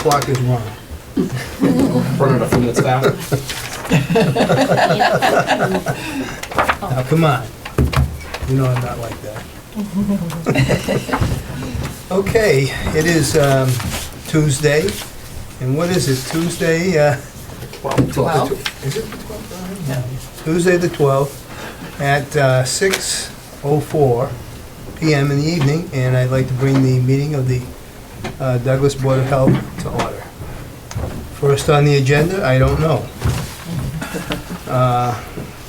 clock is wrong. Running a few minutes faster. Now, come on. You know I'm not like that. Okay, it is Tuesday, and what is it, Tuesday? 12. Is it the 12th? Yeah. Tuesday the 12th at 6:04 PM in the evening, and I'd like to bring the meeting of the Douglas Board of Health to order. First on the agenda, I don't know.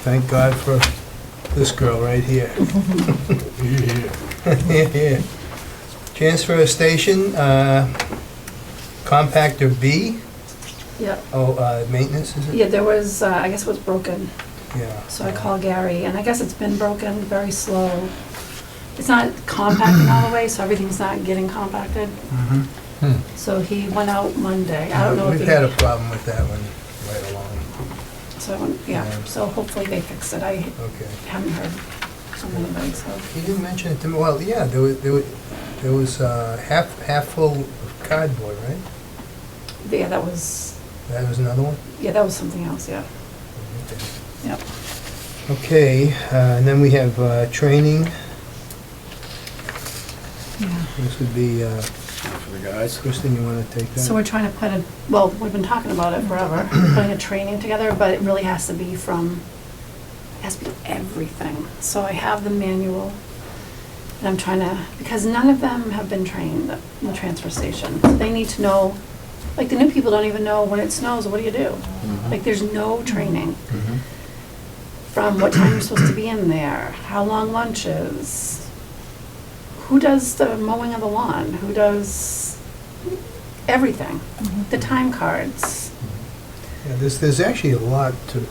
Thank God for this girl right here. Yeah. Transfer station, compactor B. Yep. Oh, maintenance, is it? Yeah, there was, I guess it was broken, Yeah. so I called Gary, and I guess it's been broken, very slow. It's not compacting all the way, so everything's not getting compacted. Mhm. So he went out Monday. I don't know if We've he... had a problem with that one right along. So, yeah, so hopefully they fix it. I Okay. haven't heard from anybody, so... He didn't mention it to me, well, yeah, there was half full of cardboard, right? Yeah, that was, That was another one? yeah, that was something else, yeah. Okay. Yep. Okay, and then we have training. Yeah. This would be, For the guys. Kristen, you want to take that? So we're trying to put a, well, we've been talking about it forever, putting a training together, but it really has to be from, it has to be everything. So I have the manual, and I'm trying to, because none of them have been trained in the transfer station. So they need to know, like, the new people don't even know when it snows, what do you do? Like, there's no training Mhm. from what time you're supposed to be in there, how long lunch is, who does the mowing of the lawn, who does everything, the time cards. Yeah, there's actually a lot to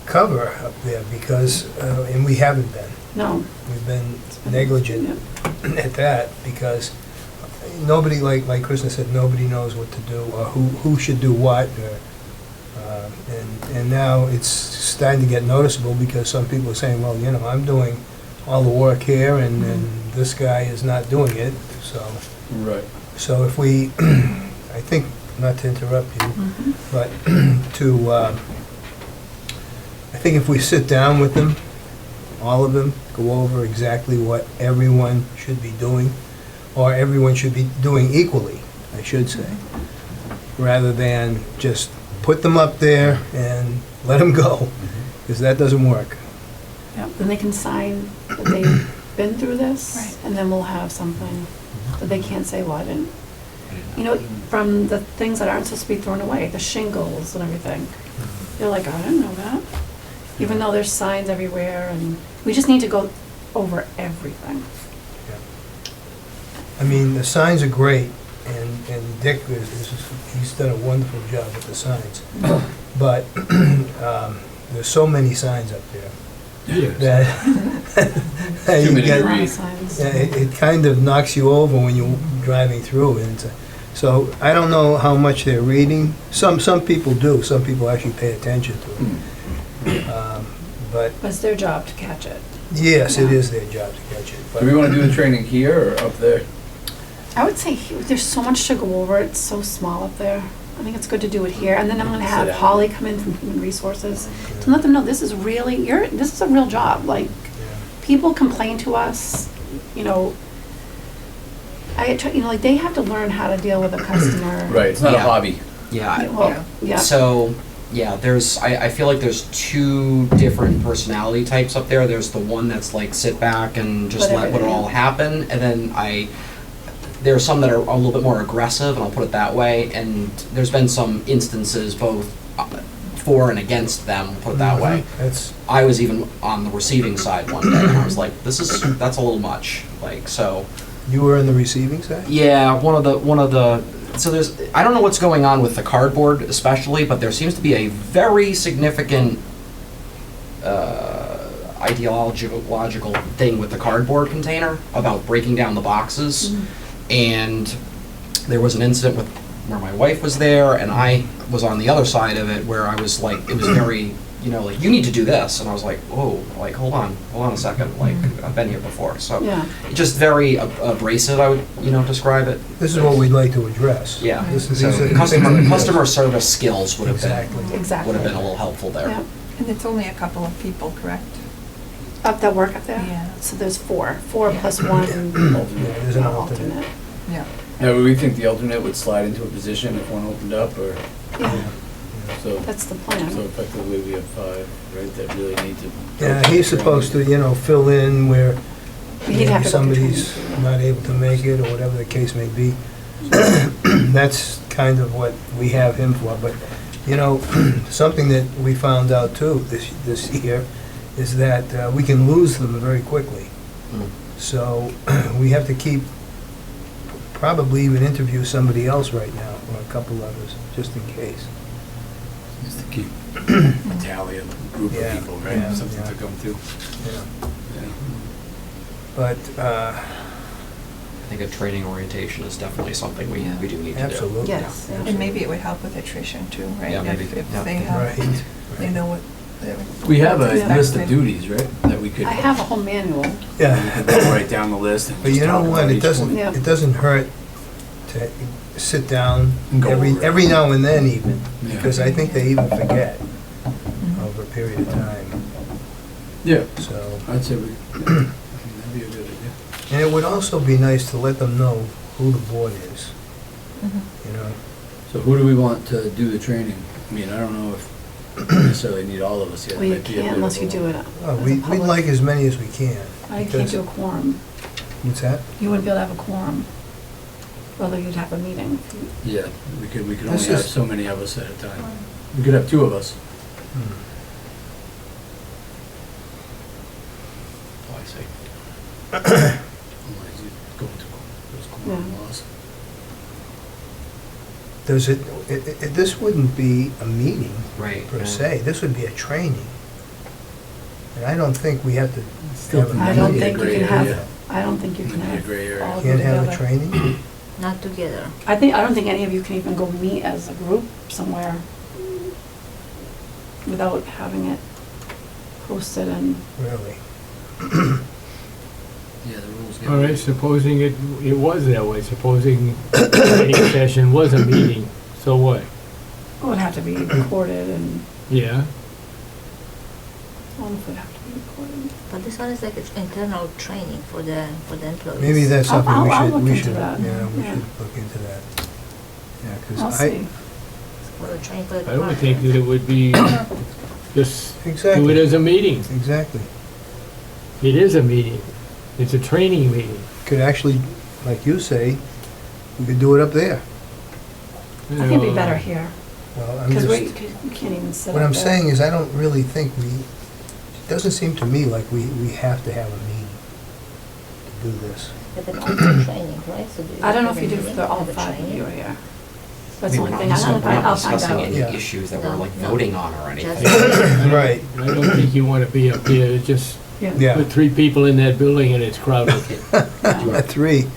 cover up there because, and we haven't been. No. We've been negligent at that because nobody, like Kristen said, nobody knows what to do or who should do what. And now it's starting to get noticeable because some people are saying, well, you know, I'm doing all the work here and this guy is not doing it, so. Right. So if we, I think, not to interrupt you, but to, I think if we sit down with them, all of them, go over exactly what everyone should be doing, or everyone should be doing equally, I should say, rather than just put them up there and let them go, because that doesn't work. Yep, then they can sign that they've been through this, Right. and then we'll have something that they can't say, well, I didn't. You know, from the things that aren't supposed to be thrown away, the shingles and everything. They're like, I didn't know that. Even though there's signs everywhere, and we just need to go over everything. I mean, the signs are great, and Dick, he's done a wonderful job with the signs. But there's so many signs up there that Too you many get- to A lot read. of signs. it kind of knocks you over when you're driving through. So I don't know how much they're reading. Some people do. Some people actually pay attention to it. But But it's their job to catch it. yes, it Yeah. is their job to catch it. Do we want to do the training here or up there? I would say there's so much to go over. It's so small up there. I think it's good to do it here. And then I'm going to have Sit down. Holly come in from Human Resources to let them know this is really, this is a real job. Like, people complain to us, you know, like, they have to learn how to deal with a customer. Right, it's not a Yeah. hobby. Yeah. Well, yeah. So, yeah, I feel like there's two different personality types up there. There's the one that's like sit back and just Let let it all everything happen, and then there are some that are a little bit more aggressive, and I'll put it that way. And there's been some instances both for and against them, we'll put it that way. That's, I was even on the receiving side one day, and I was like, that's a little much. Like, so. you were on the receiving side? Yeah, one of the so there's, I don't know what's going on with the cardboard especially, but there seems to be a very significant ideological thing with the cardboard container about breaking down the boxes. And there was an incident where my wife was there and I was on the other side of it where I was like, it was very you know, like, you need to do this, and I was like, whoa, like, hold on a second, like, I've been here before, so. Yeah. Just very abrasive, I would, you know, describe it. This is what we'd like to address. Yeah, This is- so these are the customer, things- customer service skills would have been, Exactly. Exactly. would have been a little helpful there. Yeah. And it's only a couple of people, correct? Up that work up there? Yeah. So there's four plus one there's an alternate. alternate. Yeah. Now, would we think the alternate would slide into a position if one opened up, or, Yeah, so, that's the so plan. effectively we have 5, right, that really need to. Yeah, he's supposed to, you know, fill in where He'd have maybe to go through somebody's training. not able to make it, or whatever the case may be. That's kind of what we have him for, but, you know, something that we found out too this year is that we can lose them very quickly. Mm. So we have to probably even interview somebody else right now, or a couple others, just in case. Just to keep a tally of a group Yeah, of people, right, yeah, something yeah. to come to. Yeah. Yeah. But, I think a training orientation is definitely something we do need to do. absolutely. Yes. yeah. And maybe it would help with attrition too, right? Yeah, maybe, If yeah. they have, Right. they know what they're. We have a Yeah. list of duties, right, that we could. I have a whole manual. We Yeah. could go right down the list and But just you know talk what, about it each doesn't, one. Yeah. it doesn't hurt to sit down And go over it. every now and then even, Yeah. because I think they even forget Mhm. over a period of time, Yeah, so. I'd say we, I think that'd be a good idea. And it would also be nice to let them know who the board is, Mhm. you know? So who do we want to do the training? I mean, I don't know if we necessarily need all of us yet. Well, you Might be a can't bit unless of you a- do it Well, as a we'd public. like as many as we can. I can't because- do a quorum. What's that? You wouldn't be able to have a quorum. Whether you'd have a meeting. Yeah, we could That's only have just- so many of us at a time. We could have 2 of us. Hmm. Oh, I see. Otherwise you go into those quorum Yeah. laws. Does this wouldn't be a meeting Right. per yeah. se, this would be a training. And I don't think we have to Still have a think I meeting. don't Maybe a think you gray can have, area. I don't think you can Maybe a have gray area. all go Can't have a together. training? Not together. I don't think any of you can even go meet as a group somewhere without having it posted and, Really? Yeah, the rules get. All right, supposing it was that way, supposing the training session was a meeting, so what? it would have to be recorded and, Yeah, all of it would have to be recorded. But this one is like it's internal training for the employees. Maybe that's I'll- something I'll look we into should, that. yeah, we Yeah. should look into that. Yeah, I'll because see. For the training for the I would think that department. it would be, just do it exactly, as a meeting. exactly. It is a meeting. It's a training meeting. Could actually, like you say, we could do it up there. I think it'd be better here, Well, I'm because just, you can't even sit what up I'm there. saying is I don't really think it doesn't seem to me like we have to have a meeting to do this. But then also training, right? So do you I don't know have if you a do meeting, for all have a 5 of training? you are here. That's We the were only not thing, I don't know, I'll find discussing out. any Yeah. issues that we're No, like no. voting on or anything. Just- Right, I don't think you want to be up here, just yeah. put 3 people in that building and it's crowded. At 3,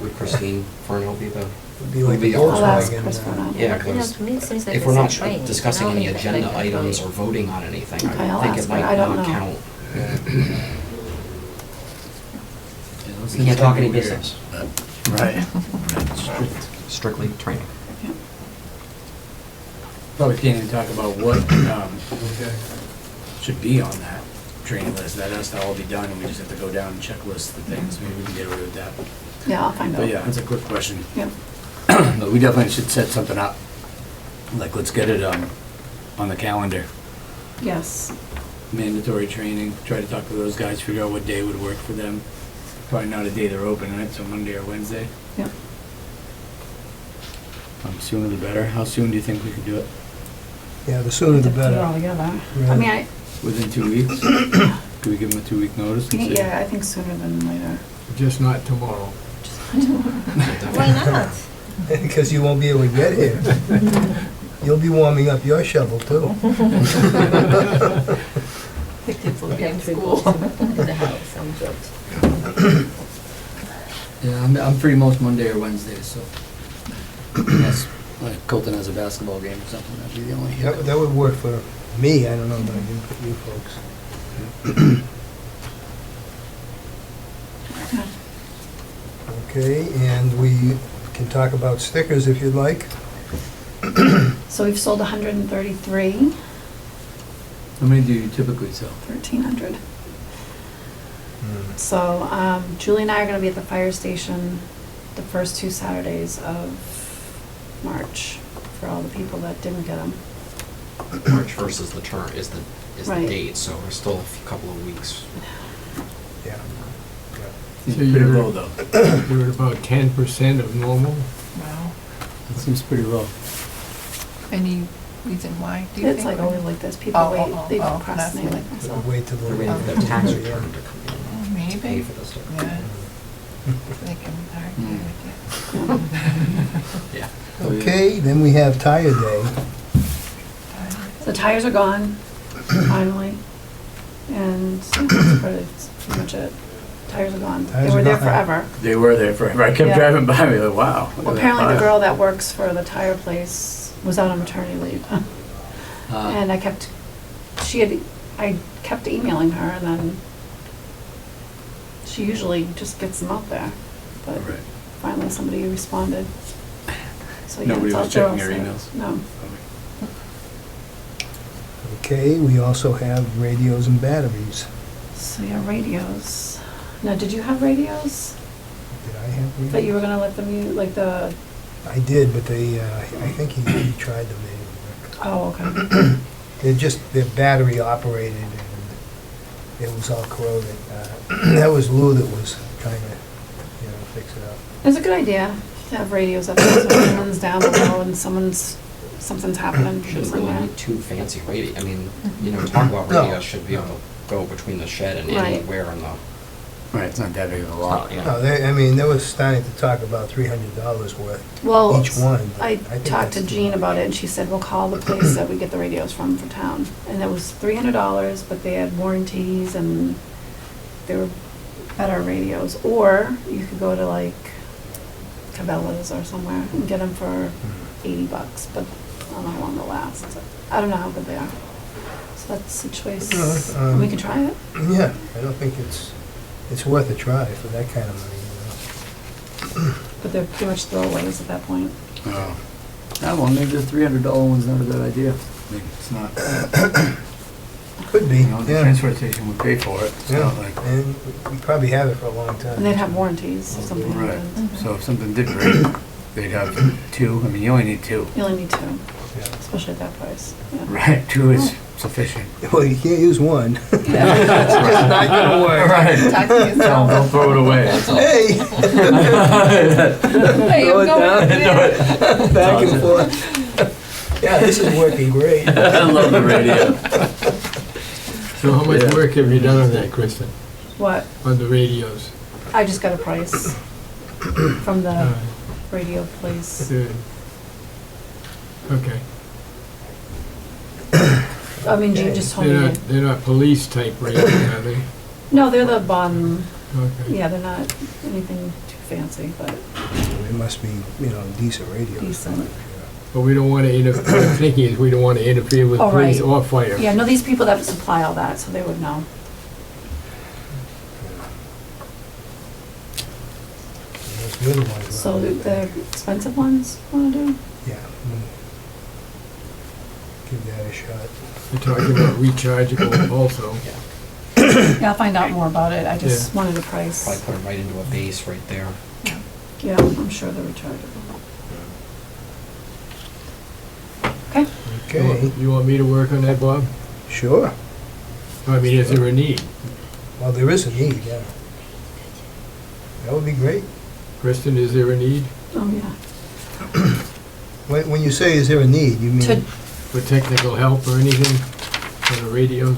Would Christine Fernell be the, would be like Would be the awesome. I'll ask Volkswagen. Chris for that. yeah, But, you know, because to me it seems like if it's we're a not training. You discussing can any only agenda like items or employees. voting on anything, Okay, I I'll think ask it her. might I don't not know. count. Yeah, those We things can't talk can be any weird. business, Right. strictly training. Probably can't even talk about what should be on that training list. That has to all be done, and we just have to go down and checklist the things. Maybe we can get away with that. Yeah, I'll find out. But yeah, that's a quick question. Yeah. But we definitely should set something up. Like, let's get it on the calendar. Yes, Mandatory training, try to talk to those guys, figure out what day would work for them. Probably not a day they're open, right? So Monday or Wednesday. yeah. Sooner the better. How soon do you think we could do it? Yeah, the sooner the Put it all better. together. I Really. mean, I, Within 2 weeks? Could we give them a 2-week notice and say? yeah, I think sooner than later. Just not tomorrow. Why not? Because you won't be able to get here. You'll be warming up your shovel too. The kids will be in school. In the house, I'm jokes. Yeah, I'm free most Monday or Wednesday, so. Yes, Like Colton has a basketball game or something, that'd be the only. That would work for me, I don't know about you folks. Okay, and we can talk about stickers if you'd like. So we've sold 133, How many do you typically sell? 1,300. So Julie and I are going to be at the fire station the first 2 Saturdays of March for all the people that didn't get them. March 1st is the term, is the Right. date, so we're still a couple of weeks. Yeah. Seems So pretty you're- low though. You're at about 10% of normal. Wow. That seems pretty low. Any reason why, do you think? It's like always like this, people Oh, wait, oh, they oh, procrastinate that's like it. myself. Wait till They're the... waiting for their tax return to come in. Oh, to pay maybe, for this. yeah, they can argue Mm. with Yeah. Okay, then we have Tire Day. you. The tires are gone, finally, and that's pretty much it. Tires are gone. They Tires were are there gone. forever. They were there forever. I kept Yeah. driving by me like, wow. look Well, at that apparently the pile. girl that works for the tire place was out on maternity leave. And I kept emailing her, and then she usually just gets them out there. But Right. finally somebody responded. So yeah, Nobody it's was out there checking your also. emails? No. Okay, we also have radios and batteries. So yeah, radios. Now, did you have radios Did I have radios? that you were gonna let them use, like the, I did, but they, I think he tried them, they didn't work. oh, okay. They're battery operated and it was all corroded. That was Lou that was trying to, fix it up. It's a good idea to have radios up there, so if someone's down the road and something's happening Shouldn't really somewhere. need two fancy radio, I mean, talk about No. radios should be able to go between the shed and Right. anywhere in the, Right, it's not that big of a it's lot. not, you know. No, they were starting to talk about $300 worth Well, each one. but I think talked to that's- Jean about it, and she said, we'll call the place that we get the radios from for town. And it was $300, but they had warranties, and they were better radios. Or you could go to like Cabela's or somewhere and get them for $80, but I don't know how long they'll last. I don't know how good they are. So that's the choice. We can try it. Yeah, I don't think it's worth a try for that kind of money, But they're pretty much throwaways at that point. Oh. Ah, well, maybe the $300 one's not a bad idea. I mean, it's not, Could be, you know, the yeah. transfer station would pay for it. It's Yeah, not like, and we probably have it for a long time. And they'd have warranties if something right. happened. So if something did break, they'd have two. I mean, you only need two. You only need 2, Yeah. especially at that price. Yeah. Right, two is sufficient. Well, you can't use one. Yeah. It's just not gonna work. Right. Talk to yourself. Don't throw it away. Hey! Hey, Throw I'm it going down. there. Back and forth. Yeah, this is working great. I love the radio. So how much Yeah. work have you done on that, Kristen, What? on the radios? I just got a price from the Uh, radio place. Good. Okay. I mean, Jean just told me They're that. not, they're not police type radios, are they? No, they're the bottom. Okay. Yeah, they're not anything too fancy, but It must be, decent radio. Decent. But we don't want to interfere, what I'm thinking is we don't want to interfere with Oh, police right. or fire. yeah, no, these people that supply all that, so they would know. Those little ones are So all the bad. expensive ones wanna do? Yeah. Give that a shot. We're talking about rechargeable also. Yeah, I'll find out more about it. I just Yeah. wanted a Probably price. put it right into a base right there. Yeah, I'm sure they're rechargeable. Okay. Okay, You want me to work on that, Bob? sure. I mean, is there a need? Well, there is a need, yeah. That would be great. Kristen, is there a need Oh, yeah. When you say is there a need, you To, mean, for technical help or anything on the radios?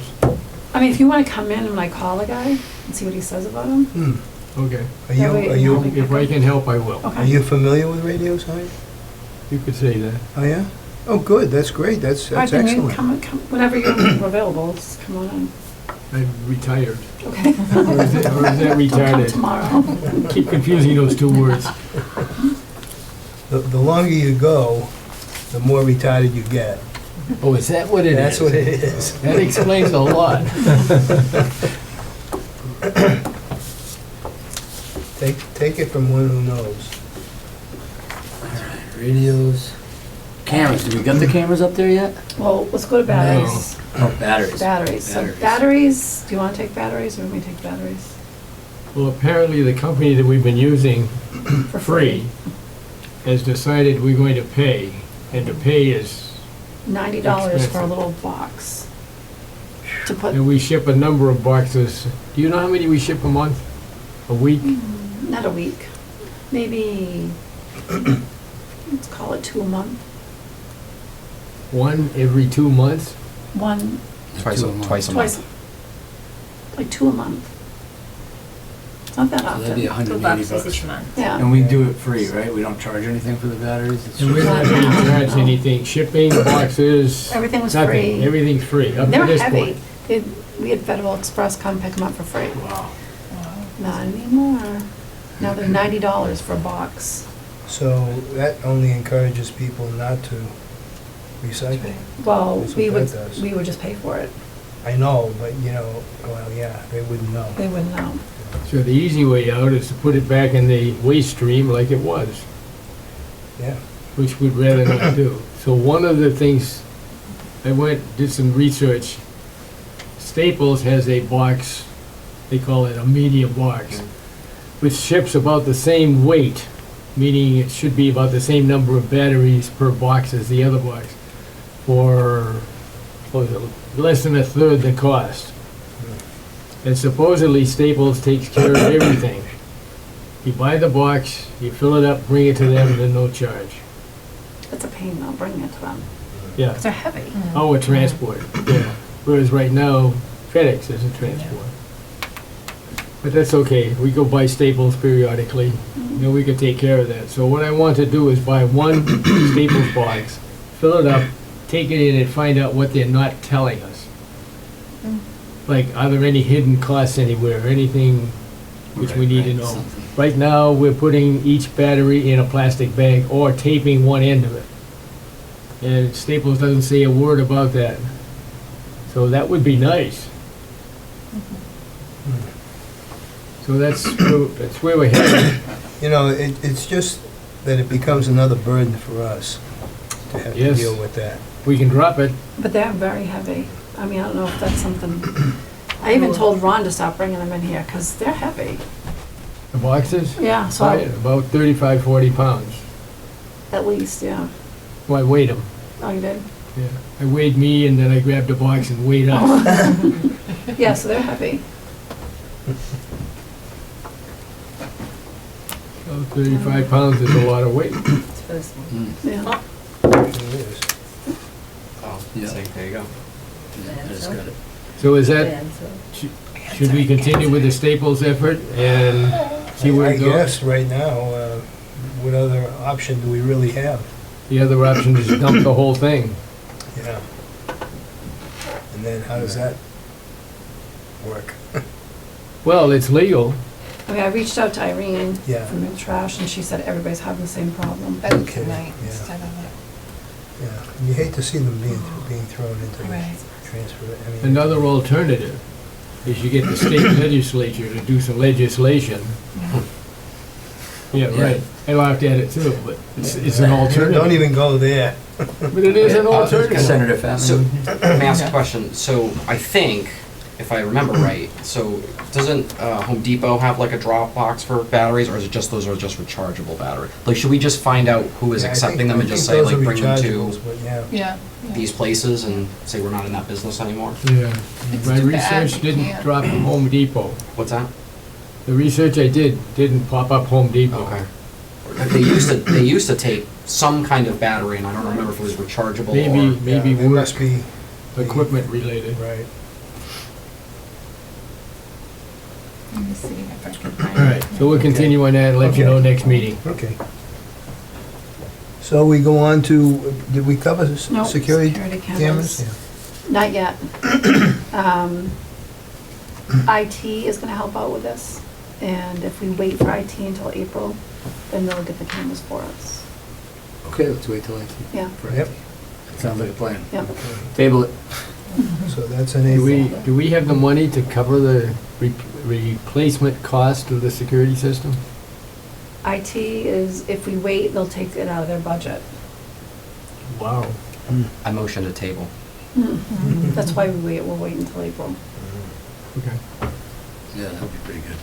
I mean, if you wanna come in and I call a guy and see what he says about them. Okay. are you, That way- are you, If I can help, I will. are Okay. you familiar with radios, are you? You could say that. Oh, yeah? Oh, good, that's great, that's All right, then you excellent. come, whenever you're available, just come on in. I'm retired. Okay. Or is that Don't come retarded? tomorrow. Keep confusing those two words. The longer you go, the more retarded you get. Oh, is that what it is? That's what it is. That explains a lot. Take it from one who knows. Radios. Cameras, did we get the cameras up there yet? Well, let's go to batteries. Oh, batteries. Batteries. So batteries, do you want to take batteries or we take batteries? Well, apparently the company that we've been using For free has decided we're going to pay, and to pay is, $90 for a Expensive. little box. To put, and we ship a number of boxes. Do you know how many we ship a month? A week? not a week, maybe, let's call it 2 a month. One every 2 months? One, Twice a twice, month. like 2 a month. It's not that So that'd be often. 180 2 boxes bucks. each month. Yeah. And we do it free, right? We don't charge anything for the batteries? It's And we're just- not being charged anything, shipping, boxes, Everything was nothing. free. Everything's free, up They to were this heavy. point. We had Federal Express come pick them up for free. Wow. Not anymore. Now they're $90 for a box. So that only encourages people not to recycle. Well, That's we what would, that does. we would just pay for it. I know, but well, yeah, they wouldn't know. They wouldn't know. So the easy way out is to put it back in the waste stream like it was, Yeah. which we'd rather not do. So one of the things, did some research. Staples has a box, they call it a medium box, which ships about the same weight, meaning it should be about the same number of batteries per box as the other box, for, what was it, less than a third the cost. And supposedly Staples takes care of everything. You buy the box, you fill it up, bring it to them, and then no charge. It's a pain though, bringing it to them. Yeah. Because they're heavy. Oh, a transport, yeah. Whereas right now, FedEx is a transport. But that's okay, we go buy Staples periodically, we can take care of that. So what I want to do is buy one Staples box, fill it up, take it in and find out what they're not telling us. Like, are there any hidden costs anywhere, anything which we need to Right, know? something. Right now, we're putting each battery in a plastic bag or taping one end of it. And Staples doesn't say a word about that. So that would be nice. So that's where we're headed. You know, it's just that it becomes another burden for us to have to Yes. deal with that. We can drop it. But they're very heavy. I mean, I don't know if that's something, I even told Ron to stop bringing them in here because they're heavy. The boxes, Yeah, so about 35, 40 pounds. at least, yeah. Well, I weighed them. Oh, you did? Yeah. I weighed me and then I grabbed the box and weighed us. Yeah, so they're heavy. So 35 pounds is a lot of weight. It's first one. Mm. Yeah. It is. Oh, Yeah. see, there you go. I just got it. So is that, Yeah, so- should we continue with the Staples effort and see where I it goes? guess right now, what other option do we really have? The other option is dump the whole thing. Yeah. And then how does that work? Well, it's legal. I mean, I reached out to Irene Yeah. from Mid Trash and she said everybody's having the same problem. That's Okay, tonight yeah. instead of Yeah. You hate to see them being thrown into the, the right. transfer, I mean. Another alternative is you get the state legislature to do some legislation. Yeah, right. I laughed at it too, but it's an alternative. Don't even go there. But it is an alternative. Senator So, Fatman. let me ask a question. So, I think, if I remember right, so doesn't Home Depot have like a drop box for batteries, or is it just those are just rechargeable battery? Like, should we just find out who is Yeah, I accepting think- them and I just think say those like are bring them to rechargeables, but yeah. Yeah. yeah. these places and say we're not in that business anymore? Yeah. It's My too bad research you didn't can't. drop Home Depot. What's that? The research I did didn't pop up Home Depot. Okay. They used to take some kind of battery, and I don't remember if it was rechargeable Maybe, or. maybe Yeah, they work must be, equipment related. right. Let me see if I can find All right, so we'll continue on that and let you know next meeting. Okay. So we go on to, did we cover No, security security cameras? cameras. Not yet. IT is gonna help out with this, and if we wait for IT until April, then they'll get the cameras for us. Okay, let's wait till I see. Yeah, Yep, That sounds like a plan. yeah. Table it. so that's an April. Do we have the money to cover the replacement cost of the security system? IT is, if we wait, they'll take it out of their budget. Wow. I motion to table. That's why we wait, we'll wait until April. Okay. Yeah, that'd be pretty good.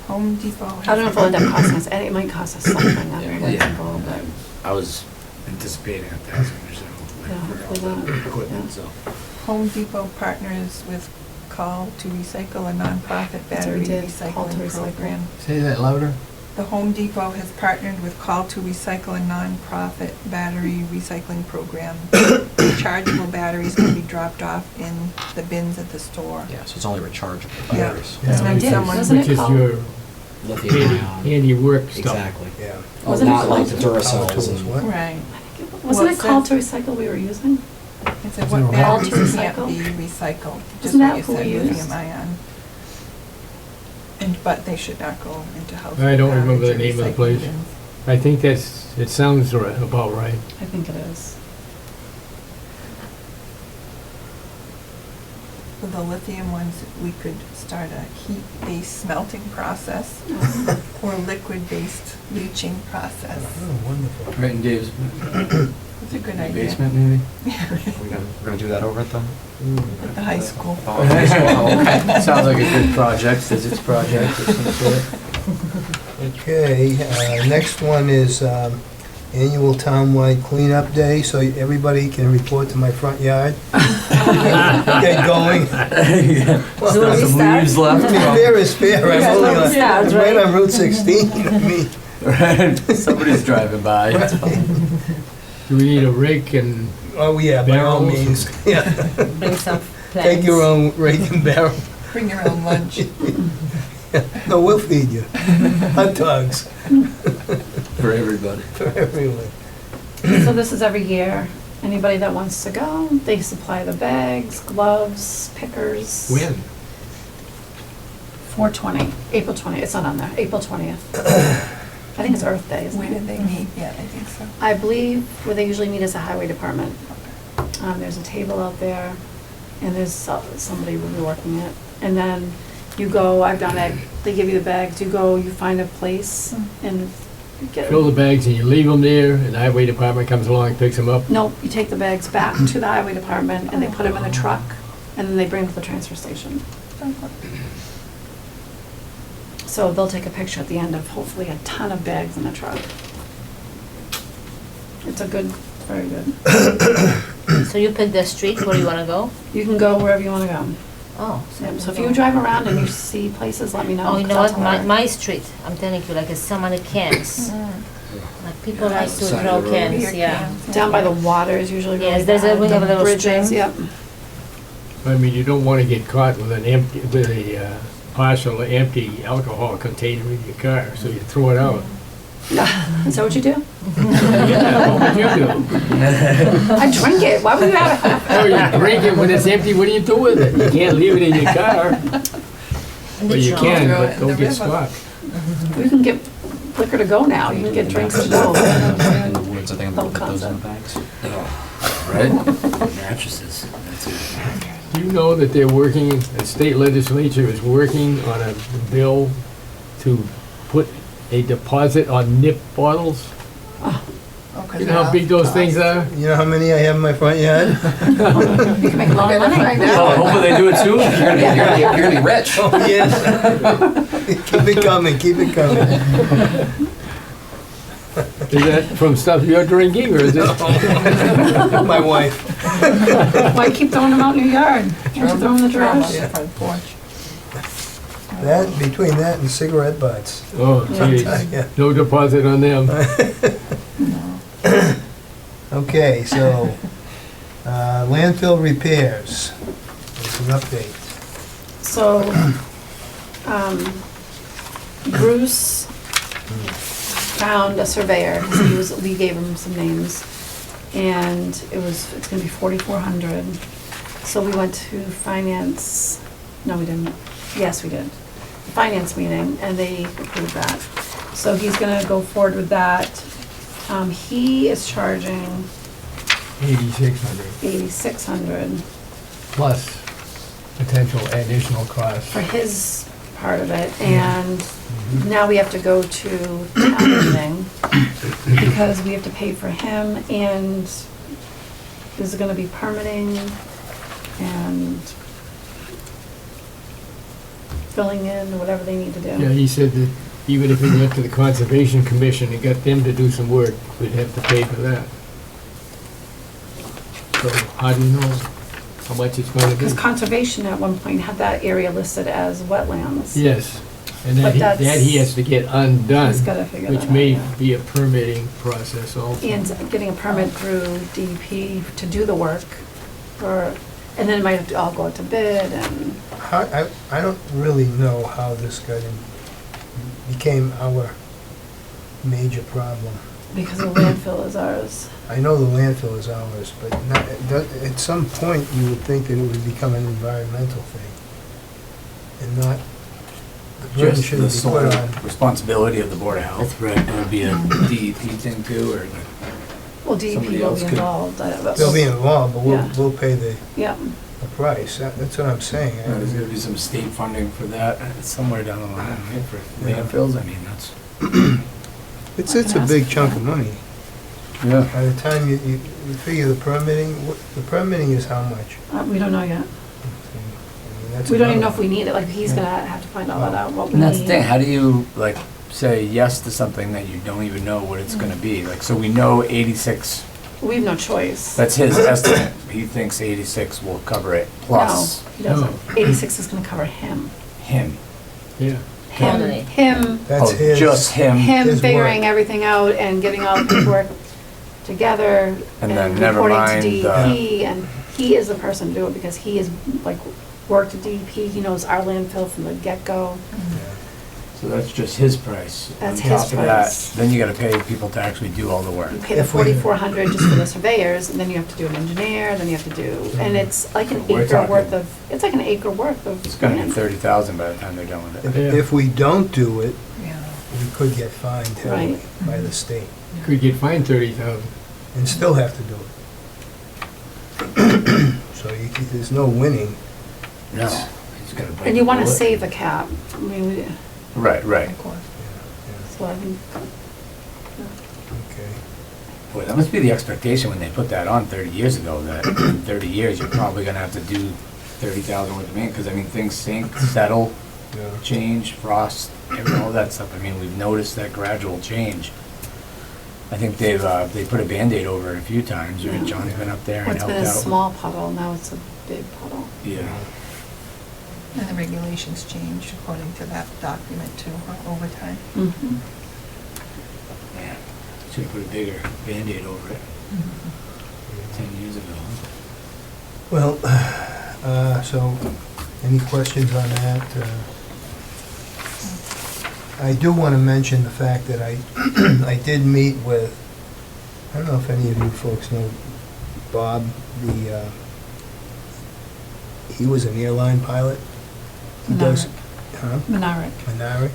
Home Depot. I don't know if it'll end up costing us, it might cost us something, I don't know, Yeah. but, I was anticipating 1,000 or so, Yeah, like, hopefully for all the that, equipment, yeah. so. Home Depot partners with Call to Recycle, a nonprofit That's what battery we did, Call to recycling Recycle. program. Say that louder. The Home Depot has partnered with Call to Recycle, a nonprofit battery recycling program. Rechargeable batteries can be dropped off in the bins at the store. Yeah, so it's only rechargeable Yeah. batteries. That's Yeah. when someone. Wasn't Which it is called- your Lithium ion. handiwork stuff. Exactly. Yeah. Oh, Wasn't it not like called- the Power Duracells tools, and. what? Right. wasn't it Well, Call it to Recycle we were using? It's a Is what it batteries Call to can't Recycle? be recycled, just Isn't what that you who we said, used? lithium ion. And, but they should not go into household. I don't remember the garbage or name of the recycling place. bins. I think it sounds about right. I think it is. With the lithium ones, we could start a heat-based smelting process or liquid-based leaching process. Oh, wonderful. Right in Dave's It's a good idea. basement, maybe? We're gonna do that over at the. At the high school. Oh, high school, okay. Sounds like a good project, physics project or some sort. Okay, next one is annual townwide cleanup day, so everybody can report to my front yard. Get going. So when we Some start- leaves left. Fair is fair, I'm Yeah, only no, on, yeah, that's right right. on Route 16, I mean, Right, somebody's driving by. Do we need a rake and, oh yeah, by all Barrels. means, yeah. Bring some plants. Take your own rake and barrel. Bring your own lunch. No, we'll feed you. Hot dogs For everybody. for everyone. So this is every year. Anybody that wants to go, they supply the bags, gloves, pickers. when? 4/20, April 20th, it's not on there, April 20th. I think it's Earth Day, isn't Where did it? they meet? Yeah, I think so. I believe where they usually meet is the highway department. There's a table out there, and there's somebody will be working it. And then you go, I've done it, they give you the bags, you go, you find a place, and you get. Fill the bags and you leave them there, and the highway department comes along, picks them up. Nope, you take the bags back to the highway department, and they put them in a truck, and then they bring them to the transfer station. So they'll take a picture at the end of hopefully a ton of bags in the truck. It's a good, very good. So you pick the street where you wanna go? You can go wherever you wanna go. Oh. Yeah, so if you drive around and you see places, let me know. Oh, you 'cause know I'll what, tell my, her. my street, I'm telling you, like, so many cans. Like, people Yeah, like to side throw of the road. cans, Beer yeah. cans, Down by the water is usually really Yes, there's a- bad. we have a The little bridges, stream. yep. I mean, you don't wanna get caught with a partial empty alcohol container in your car, so you throw it out. Is that what you do? Yeah, what would you do? I drink it. Why would you have Oh, you drink it when it's empty, what do you do with it? You can't leave it in your car. In the Well, you trunk. can, Throw it but in don't the get river. stopped. You can get liquor to go now. You can get drinks to go. In the woods, I think I'm gonna Don't put those in the concept. bags. Right? Mattresses, that's it. Do you know that they're working, the state legislature is working on a bill to put a deposit on nip bottles? Oh, 'cause You know how big those things are? You know how many I have in my front yard? You can make a lot of money. Oh, hopefully they do it soon. You're gonna be rich. Oh, yes. Keep it coming, keep it coming. Is that from stuff you're drinking, or is it? My wife. Why keep throwing them out in your yard? Can't you throw them in the Throw 'em on trash? the front porch. That, between that and cigarette butts. Oh, geez, Yeah. no deposit on them. Okay, so, landfill repairs. There's an update. So, Bruce found a surveyor. We gave him some names, and it's gonna be 4,400. So we went to finance, no, we didn't, yes, we did. Finance meeting, and they approved that. So he's gonna go forward with that. He is charging 8,600 $8,600 plus potential additional costs. for his part of it, and now we have to go to town meeting because we have to pay for him, and there's gonna be permitting and filling in whatever they need to Yeah, do. he said that even if we went to the Conservation Commission and got them to do some work, we'd have to pay for that. So how do you know how much it's gonna be? Because conservation at one point had that area listed as wetlands. Yes, and But that he has to get undone, He's gotta figure that which out. may yeah. be a permitting process also. And getting a permit through DEP to do the work, or, and then it might have to all go out to bid, and, I don't really know how this became our major problem. because the landfill is ours. I know the landfill is ours, but at some point, you would think that it would become an environmental thing, and not, the burden Just the shouldn't be put sole on. responsibility of the Board of Health, right? It would be a DEP thing too, or, Well, DEP Somebody will else be could- involved. They'll be involved, but Yeah. we'll pay the Yeah, price. That's what I'm saying. there's gonna be some state funding for that somewhere down the line, right? For landfills, I mean, that's. It's a big chunk of money. Yeah. By the time you figure the permitting is how much? we don't know yet. I mean, that's We don't even know another- if we need it, like, he's gonna have to find all that out, what we And that's the need. thing, how do you, like, say yes to something that you don't even know what it's gonna be? Like, so we know 86, We have no choice. that's his estimate. He thinks 86 will cover it, plus No, he doesn't. 86 is gonna cover him. him. Yeah, Him, Totally. him, That's Oh, his. just him, him his figuring work. everything out and getting all the paperwork together And and then never reporting mind to the- DEP, and he is the person to do it because he is, like, worked at DEP, he knows our landfill from the get-go. so that's just his price. That's On his top of that, price. then you gotta pay people to actually do all the work. You pay the If we- 4,400 just for the surveyors, and then you have to do an engineer, then you have to do, and it's like an We're acre worth talking- of, it's like an acre worth of It's gonna be land. 30,000 by the time they're done with it. If Yeah. if we don't do it, Yeah. we could get fined heavily Right. by the state could get fined 30,000. and still have to do it. So there's no winning. No. He's gonna bite And you the wanna bullet. save the cap, I mean, Right, right. Of course. Yeah, so I think, yeah, okay. Boy, that must be the expectation when they put that on 30 years ago, that in 30 years, you're probably gonna have to do 30,000 worth of maintenance, because I mean, things sink, settle, Yeah. change, frost, all that stuff. I mean, we've noticed that gradual change. I think they put a Band-Aid over it a few times, right? Yeah. John's been up there well, and it's helped been a out. small puddle, now it's a big puddle. Yeah. And the regulations changed according to that document too, over time. Mhm. Yeah. Should've put a bigger Band-Aid over it 10 years ago. Well, so, any questions on that? I do want to mention the fact that I, I did meet with, I don't know if any of you folks know Bob, he was an airline pilot. He does, huh? Menarek. Menarek.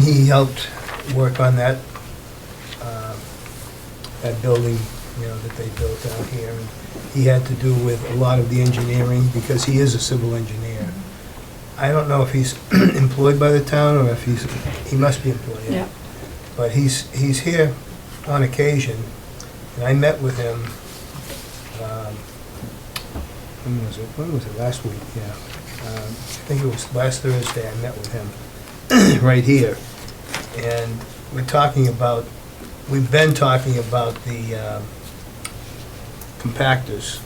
He helped work on that, that building, you know, that they built out here. And he had to do with a lot of the engineering, because he is a civil engineer. I don't know if he's employed by the town, or if he must be employed. Yeah. But he's here on occasion, and I met with him, when was it, last week, yeah. I think it was last Thursday, I met with him, right here. And we've been talking about the compactors.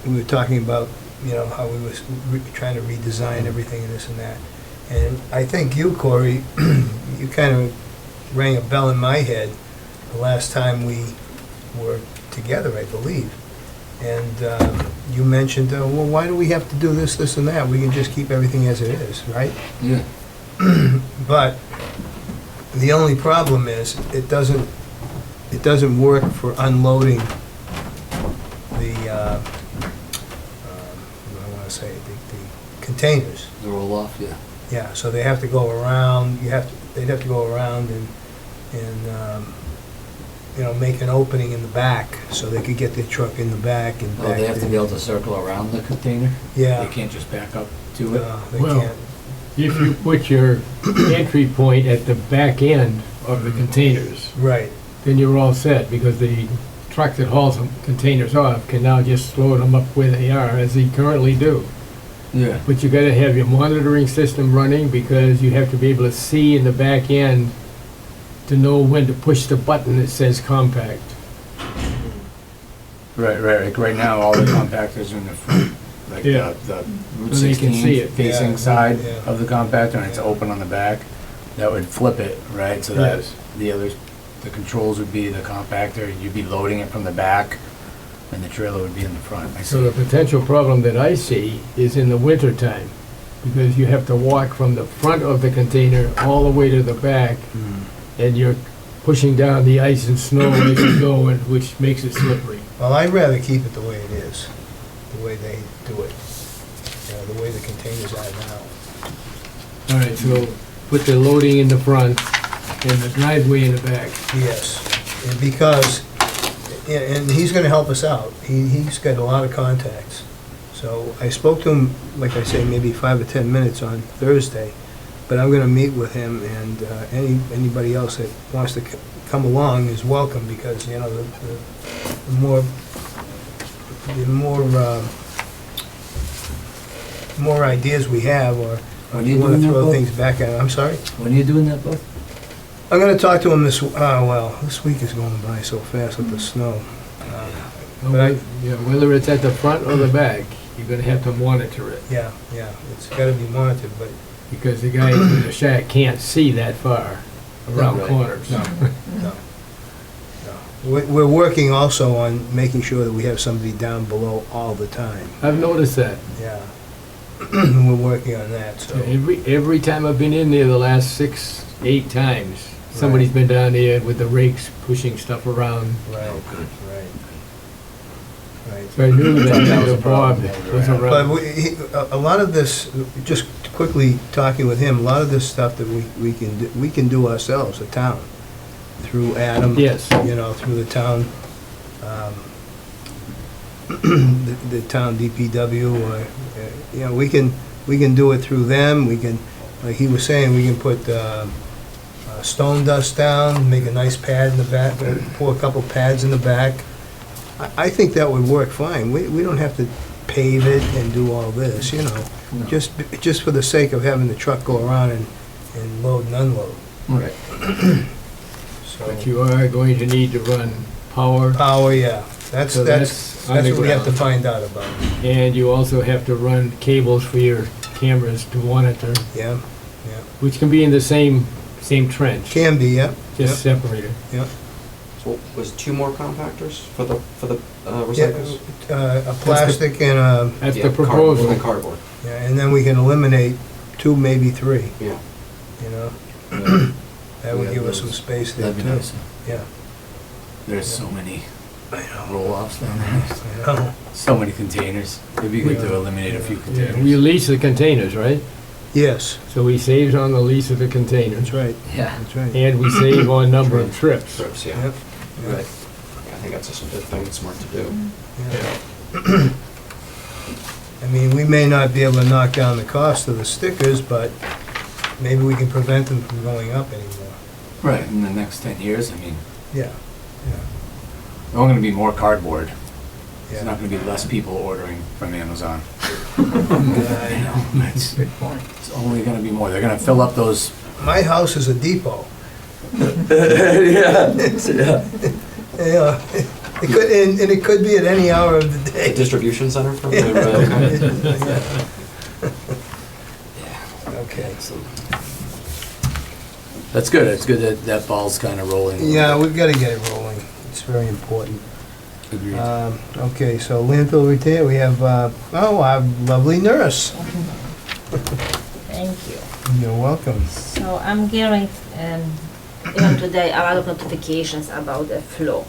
We were talking about, you know, how we was trying to redesign everything and this and that. And I think you, Corey, you kind of rang a bell in my head the last time we were together, I believe. And you mentioned, well, why do we have to do this, this, and that? We can just keep everything as it is, right? Yeah. But the only problem is, it doesn't work for unloading the, what do I want to say, the containers. The roll-off, yeah. Yeah, so they have to go around, they'd have to go around and and, make an opening in the back so they could get their truck in the back and Oh, back they have to there. be able to circle around the container? Yeah. They can't just back up to it? They Well- can't. If you put your entry point at the back end of the containers, Right, then you're all set, because the truck that hauls the containers off can now just load them up where they are, as they currently do. Yeah. But you gotta have your monitoring system running, because you have to be able to see in the back end to know when to push the button that says compact. Right, like right now, all the compactors are in the front, like Yeah. the Route So they can see 16 it. facing Yeah, side yeah. of the compactor, and it's open on the back. That would flip it, right, so that Yes. the controls would be the compactor, you'd be loading it from the back, and the trailer would be in the front. I So the see. potential problem that I see is in the winter time, because you have to walk from the front of the container all the way to the back, and you're pushing down the ice and snow as you go, and which makes it slippery. well, I'd rather keep it the way it is, the way they do it, the way the containers are now. All right, so put the loading in the front and the driveway in the back. Yes, and because, and he's gonna help us out. He's got a lot of contacts. So I spoke to him, like I say, maybe 5 or 10 minutes on Thursday, but I'm gonna meet with him, and anybody else that wants to come along is welcome, because, the more ideas we have, or When if are you you wanna doing that, throw Bo? things back at him, I'm sorry? When are you doing that, both? I'm gonna talk to him this week is going by so fast with the snow. But I- Yeah, whether it's at the front or the back, you're gonna have to monitor it, Yeah, it's gotta be monitored, but, because the guys in the shack can't see that far around Right. corners. no. We're working also on making sure that we have somebody down below all the time, I've noticed that. yeah. We're working on that, so, Every time I've been in there the last 6, 8 times, somebody's been down there with the rakes pushing stuff around. right, Oh, good. right. So I knew That that was a Bob problem. was But around. a lot of this, just quickly talking with him, a lot of this stuff that we can do ourselves, the town, through Adam. Yes. Through the town, the town DPW, or, we can do it through them, we can, like he was saying, we can put, stone dust down, make a nice pad in the back, pour a couple pads in the back. I think that would work fine. We don't have to pave it and do all this, No. just for the sake of having the truck go around and load and unload. Right. So, But you are going to need to run power, power, yeah, that's So what we have to underground. find out about. and you also have to run cables for your cameras to monitor, Yeah, which can be in the same trench, can be, yeah. just separated. So was 2 more compactors for the Yeah, recycles? a plastic and a, That's Yeah, the proposal. And cardboard, yeah, and then we can eliminate 2, maybe 3, yeah. That would give us some space there That'd too. be nice. Yeah. There's so many I know. roll-offs down there, I know. so many containers. It'd be good to eliminate a few Yeah, containers. we lease the containers, right? Yes, So we save on the lease of the containers, that's right, Yeah. that's right. and we save on number of trips. Strips, yeah. Yep. Right. Yeah, I think that's just a good thing, it's smart to do. Yeah. I mean, we may not be able to knock down the cost of the stickers, but maybe we can prevent them from going up anymore. Right, in the next 10 years, I mean, Yeah, there's only gonna be more cardboard. There's not yeah. gonna be less people ordering from Amazon. Yeah. It's only gonna be more. They're gonna fill up those. My house is a depot. Yeah. Yeah, it could, and it could be at any hour of the A day. distribution center for Yeah. Okay. Okay. That's good. It's good that that ball's kind of rolling. a little Yeah, bit. we've gotta get it rolling. It's very important. Agreed. Okay, so landfill repair, we have, our lovely nurse. Thank you. You're welcome. So I'm getting, even today, a lot of notifications about the flu.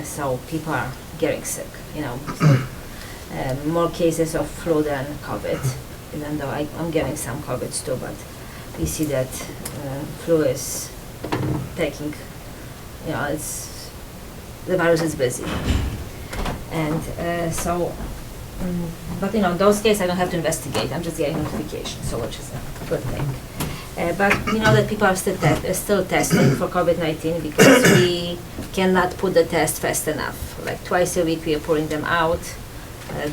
So people are getting sick, so, more cases of flu than COVID, even though I'm getting some COVID too, but we see that flu is taking, the virus is busy. And but in those cases I don't have to investigate, I'm just getting notification, so which is a good thing. But we know that people are still testing for COVID-19 because we cannot put the test fast enough. Like twice a week we are pouring them out,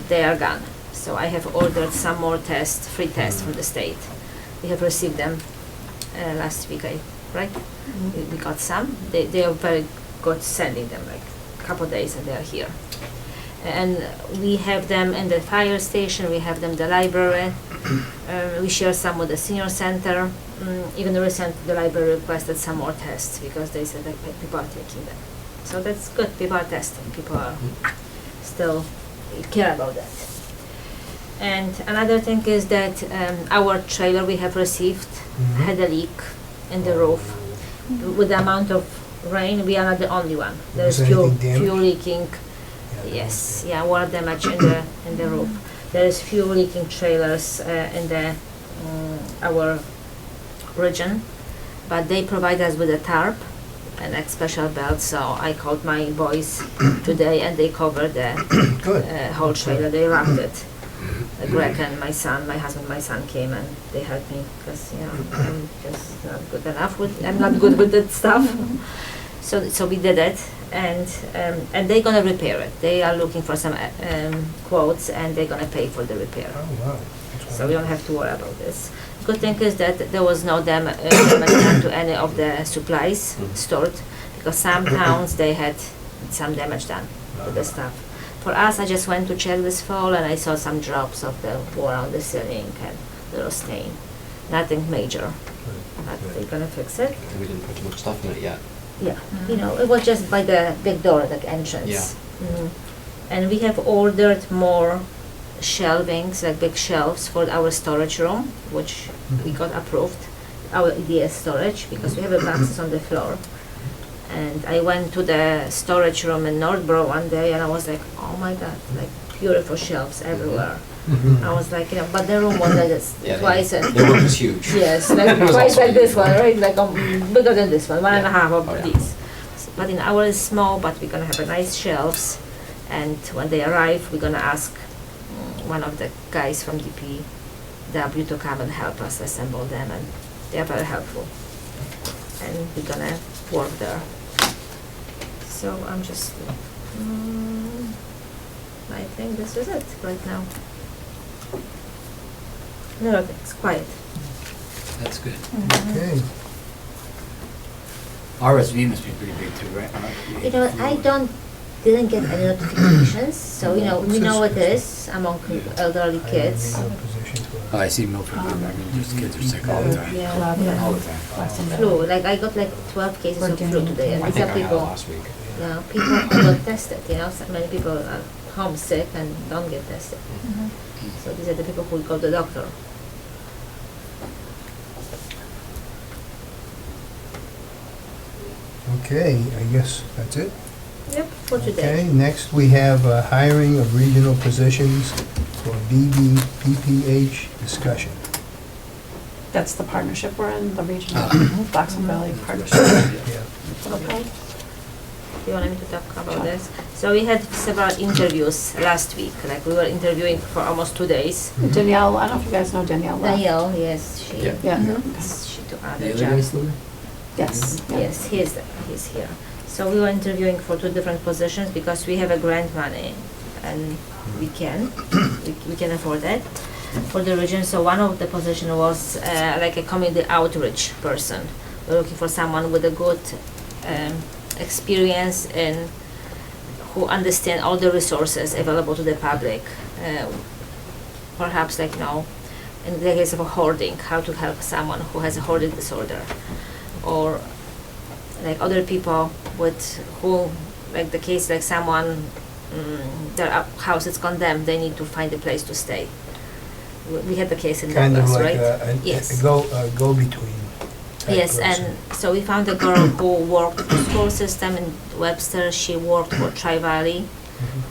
they are gone. So I have ordered some more tests, free tests from the state. We have received them last week, right? We got some. They are very good sending them, like a couple of days and they are here. And we have them in the fire station, we have them in the library. We share some with the senior center. Even recently the library requested some more tests because they said that people are taking them. So that's good, people are testing, people are still care about that. And another thing is that our trailer we have received had a leak in the roof. With the amount of rain, we are not the only one. There's Was few anything damaged? leaking. Yes, water damage in the roof. There is few leaking trailers in the our region, but they provide us with a tarp and a special belt. So I called my boys today, and they covered the Good. whole trailer. They wrapped it. Greg and my husband, my son came and they helped me because I'm just not good enough I'm not good with that stuff. So we did it, and they're gonna repair it. They are looking for some quotes, and they're gonna pay for the repair. Oh, wow. That's So we don't have to worry about this. Good thing is that there was no damage done to any of the supplies stored, because some towns they had some damage done to the stuff. For us, I just went to check this fall and I saw some drops of the water on the ceiling and little stain. Nothing major, but they're gonna fix it. We didn't put too much stuff in it yet. Yeah, it was just by the big door, the entrance. Yeah. And we have ordered more shelvings, like big shelves for our storage room, which we got approved, our EDS storage, because we have the boxes on the floor. And I went to the storage room in Northborough one day and I was like, oh my God, like beautiful shelves everywhere. I was like, but the room was like this, Yeah, twice the room is huge. yes, like It was twice also like this huge. one, right? Like bigger than this one, one and a Yeah. half of Oh, yeah. these. But in ours is small, but we're gonna have a nice shelves. And when they arrive, we're gonna ask one of the guys from DPW to come and help us assemble them, and they are very helpful. And we're gonna work there. So I'm just, I think this is it right now. No, it's quiet. That's good. Okay. RSV must be pretty big too, right? Didn't get any notifications, so we know it is among elderly kids. I have any positions for- Oh, I see Milford, I mean, just kids are sick all the time. Yeah, All the time. flu, like I got like 12 cases of flu today, and I these think are I had it people, last week. people who got tested, so many people are homesick and don't get tested. So these are the people who go to the doctor. Okay, I guess that's it. Yep, for Okay, today. next we have hiring of regional positions for BBPPH discussion. That's the partnership we're in, the regional Blackstone Valley Partnership. Yeah. Okay. You want me to talk about this? So we had several interviews last week, like we were interviewing for almost 2 days. Danielle, I don't know if you guys know Danielle. Danielle, yes, she Yeah. Yeah, she took other The other jobs. guy's still there? yes. yeah. Yes, he's here. So we were interviewing for 2 different positions because we have a grant money and we can afford that for the region. So one of the position was like a community outreach person. We're looking for someone with a good experience in who understand all the resources available to the public. Perhaps like in the case of a hoarding, how to help someone who has a hoarding disorder, or like other people who like the case like someone their house is condemned, they need to find a place to stay. We had the case in Kind of Douglas, like right? a Yes. go-between type Yes, person. and so we found a girl who worked for the school system in Webster. She worked for Tri-Valley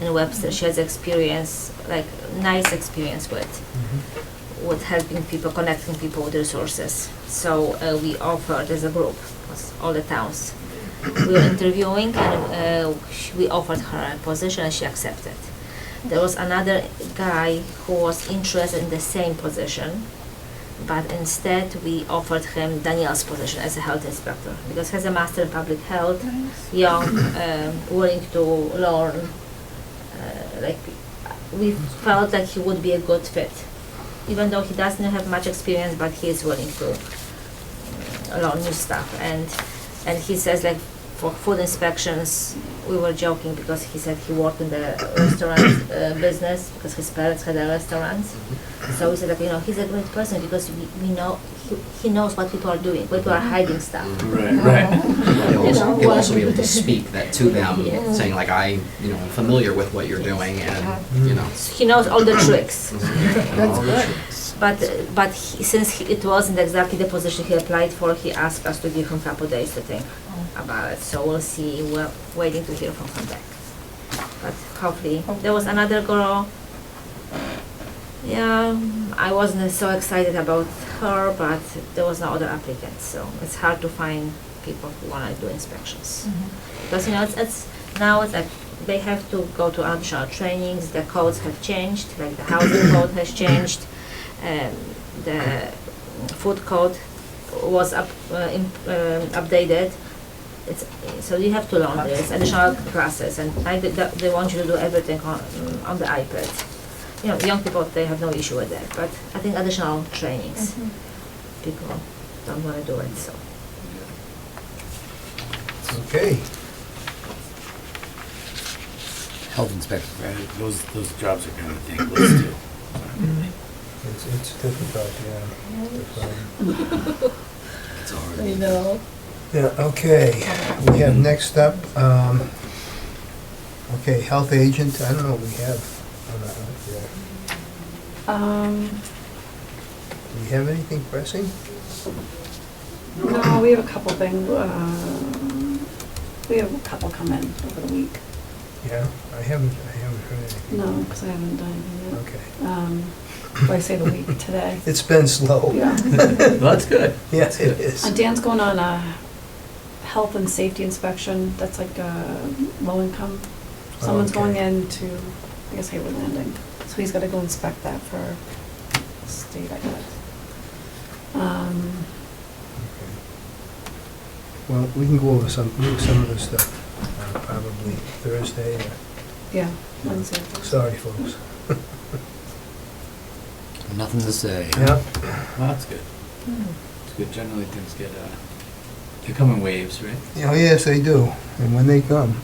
in Webster. She has experience, like nice experience with helping people, connecting people with resources. So we offered as a group, towns, all the towns. We were interviewing, and we offered her a position, and she accepted. There was another guy who was interested in the same position, but instead we offered him Danielle's position as a health inspector, because he has a master in public health, young, willing to learn. Like, we felt like he would be a good fit, even though he doesn't have much experience, but he is willing to learn new stuff. And he says, like, for food inspections, we were joking because he said he worked in the restaurant business because his parents had a restaurant. So we said, like, you know, he's a great person because we know he knows what people are doing, people are hiding stuff. Right. He'll also be able to speak that to them, Yeah. saying like, I'm familiar with what you're doing, and He knows all the tricks. That's good. But it wasn't exactly the position he applied for, he asked us to give him a couple days to think about it. So we'll see. We're waiting to hear from him back. But hopefully, there was another girl. Yeah, I wasn't so excited about her, but there was no other applicants. So it's hard to find people who want to do inspections. Because it's now it's like they have to go to additional trainings. The codes have changed, like the housing code has changed. The food code was updated. So you have to learn this, additional classes, and they want you to do everything on the iPad. You know, young people, they have no issue with that, but I think additional trainings, people don't want to do it, so. Okay. Health inspector, those jobs are kind of thankless too. It's difficult, yeah. It's hard. I know. Yeah, okay. We have next up, okay, health agent. I don't know what we have on that one here. Do we have anything pressing? No, we have a couple things, we have a couple come in over the week. Yeah, I haven't heard anything. No, because I haven't done anything yet. Okay. Well, I say the week today. It's been slow. Yeah. Well, that's good. Yes, it is. Dan's going on a health and safety inspection, that's like low income. Someone's Okay. going in to, I guess, Hayward Landing, so he's gotta go inspect that for state, I guess. Okay. Well, we can go over some of this stuff, probably Thursday. Yeah, Wednesday. Sorry, folks. Nothing to say. Yeah. Well, that's good. It's good. Generally, things get, they come in waves, right? Oh, yes, they do. And when they come,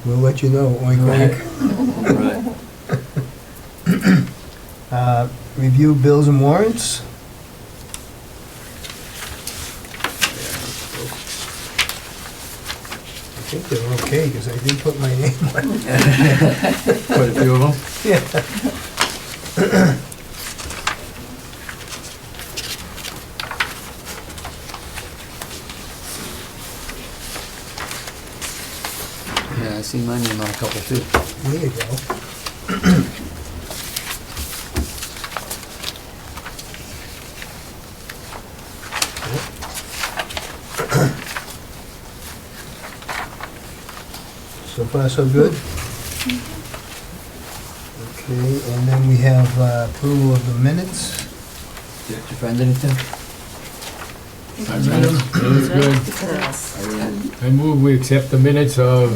we'll let you know. Oink, oink. Right. Review bills and warrants. I think they're okay, because I did put my name on it. Quite a few of them. Yeah. Yeah, I see my name on a couple too. There you go. So far, so good? Okay, and then we have approval of the minutes. Did you find anything? I read them. It was good. I move we accept the minutes of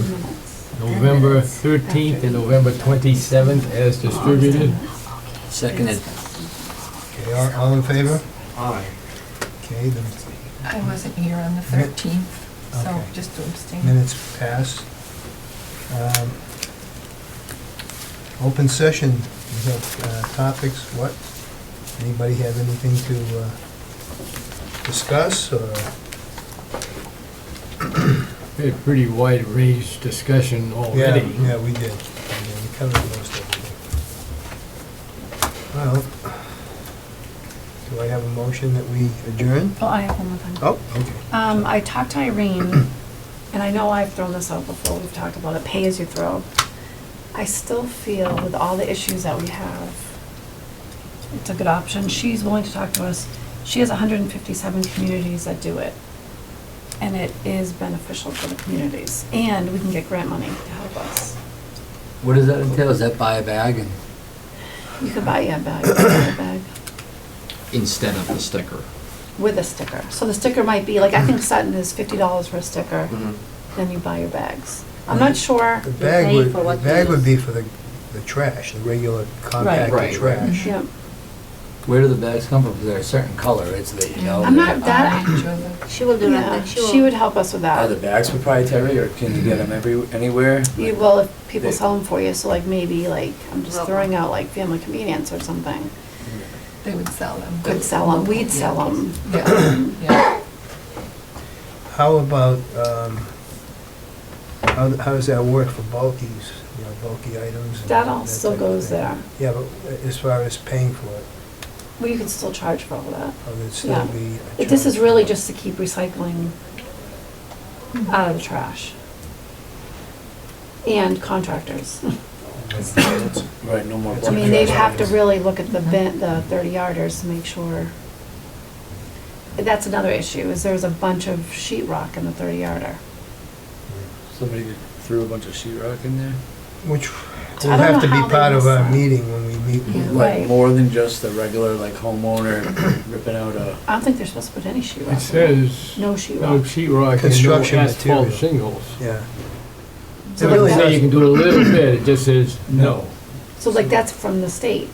November 13th and November 27th as distributed. Seconded. Okay, all in favor? Aye. Okay, the I wasn't here on the 13th, so Okay. just to abstain. minutes pass. Open session, we have topics, what? Anybody have anything to discuss, or? We had a pretty wide range discussion already. Yeah, we did. We covered most everything. Well, do I have a motion that we adjourn? Oh, I have one more thing. Oh, okay. I talked to Irene, and I know I've thrown this out before, we've talked about it, pay as you throw. I still feel with all the issues that we have, it's a good option. She's willing to talk to us. She has 157 communities that do it. And it is beneficial for the communities, and we can get grant money to help us. What does that entail? Is that buy a bag and? You could buy a bag, you could buy a bag Instead of the sticker. with a sticker. So the sticker might be, like, I think Sutton is $50 for a sticker, Mhm. then you buy your bags. I'm not sure, The pay bag for would, what the bag you would use. be for the trash, the regular Right, compacted right. trash. yeah. Where do the bags come from? Is there a certain color, it's that, you know? I'm not that, She will do yeah, that. she would help us with Are the that. bags proprietary, or can you get them anywhere? Well, if people They- sell them for you, so like maybe, like, I'm just Well- throwing out like Family Convenience or something, They would sell them. could sell them, we'd sell them. Yeah, yeah. How about, how does that work for bulkies, bulky items? and That all still type of goes thing? there. Yeah, but as far as paying for it, Well, you could still charge for all that. there'd Yeah. still be a This is charge really for it. just to keep recycling out of the trash. And contractors. Right, no more. I mean, they'd have to really look at the bin, the 30-yarders to make sure. That's another issue, is there's a bunch of sheet rock in the 30-yarder. Somebody threw a bunch of sheet rock in there? Which I will don't have to know be how they part of miss our that. meeting when we meet. Yeah. with- Like, Right. more than just the regular, like, homeowner ripping out a, I don't think they're supposed to put any sheet rock It in there. says No sheet no rock. sheet rock and no Construction asphalt material. shingles. Yeah. So It like really that- Say you can do a little bit, it just says no. So like that's from the state,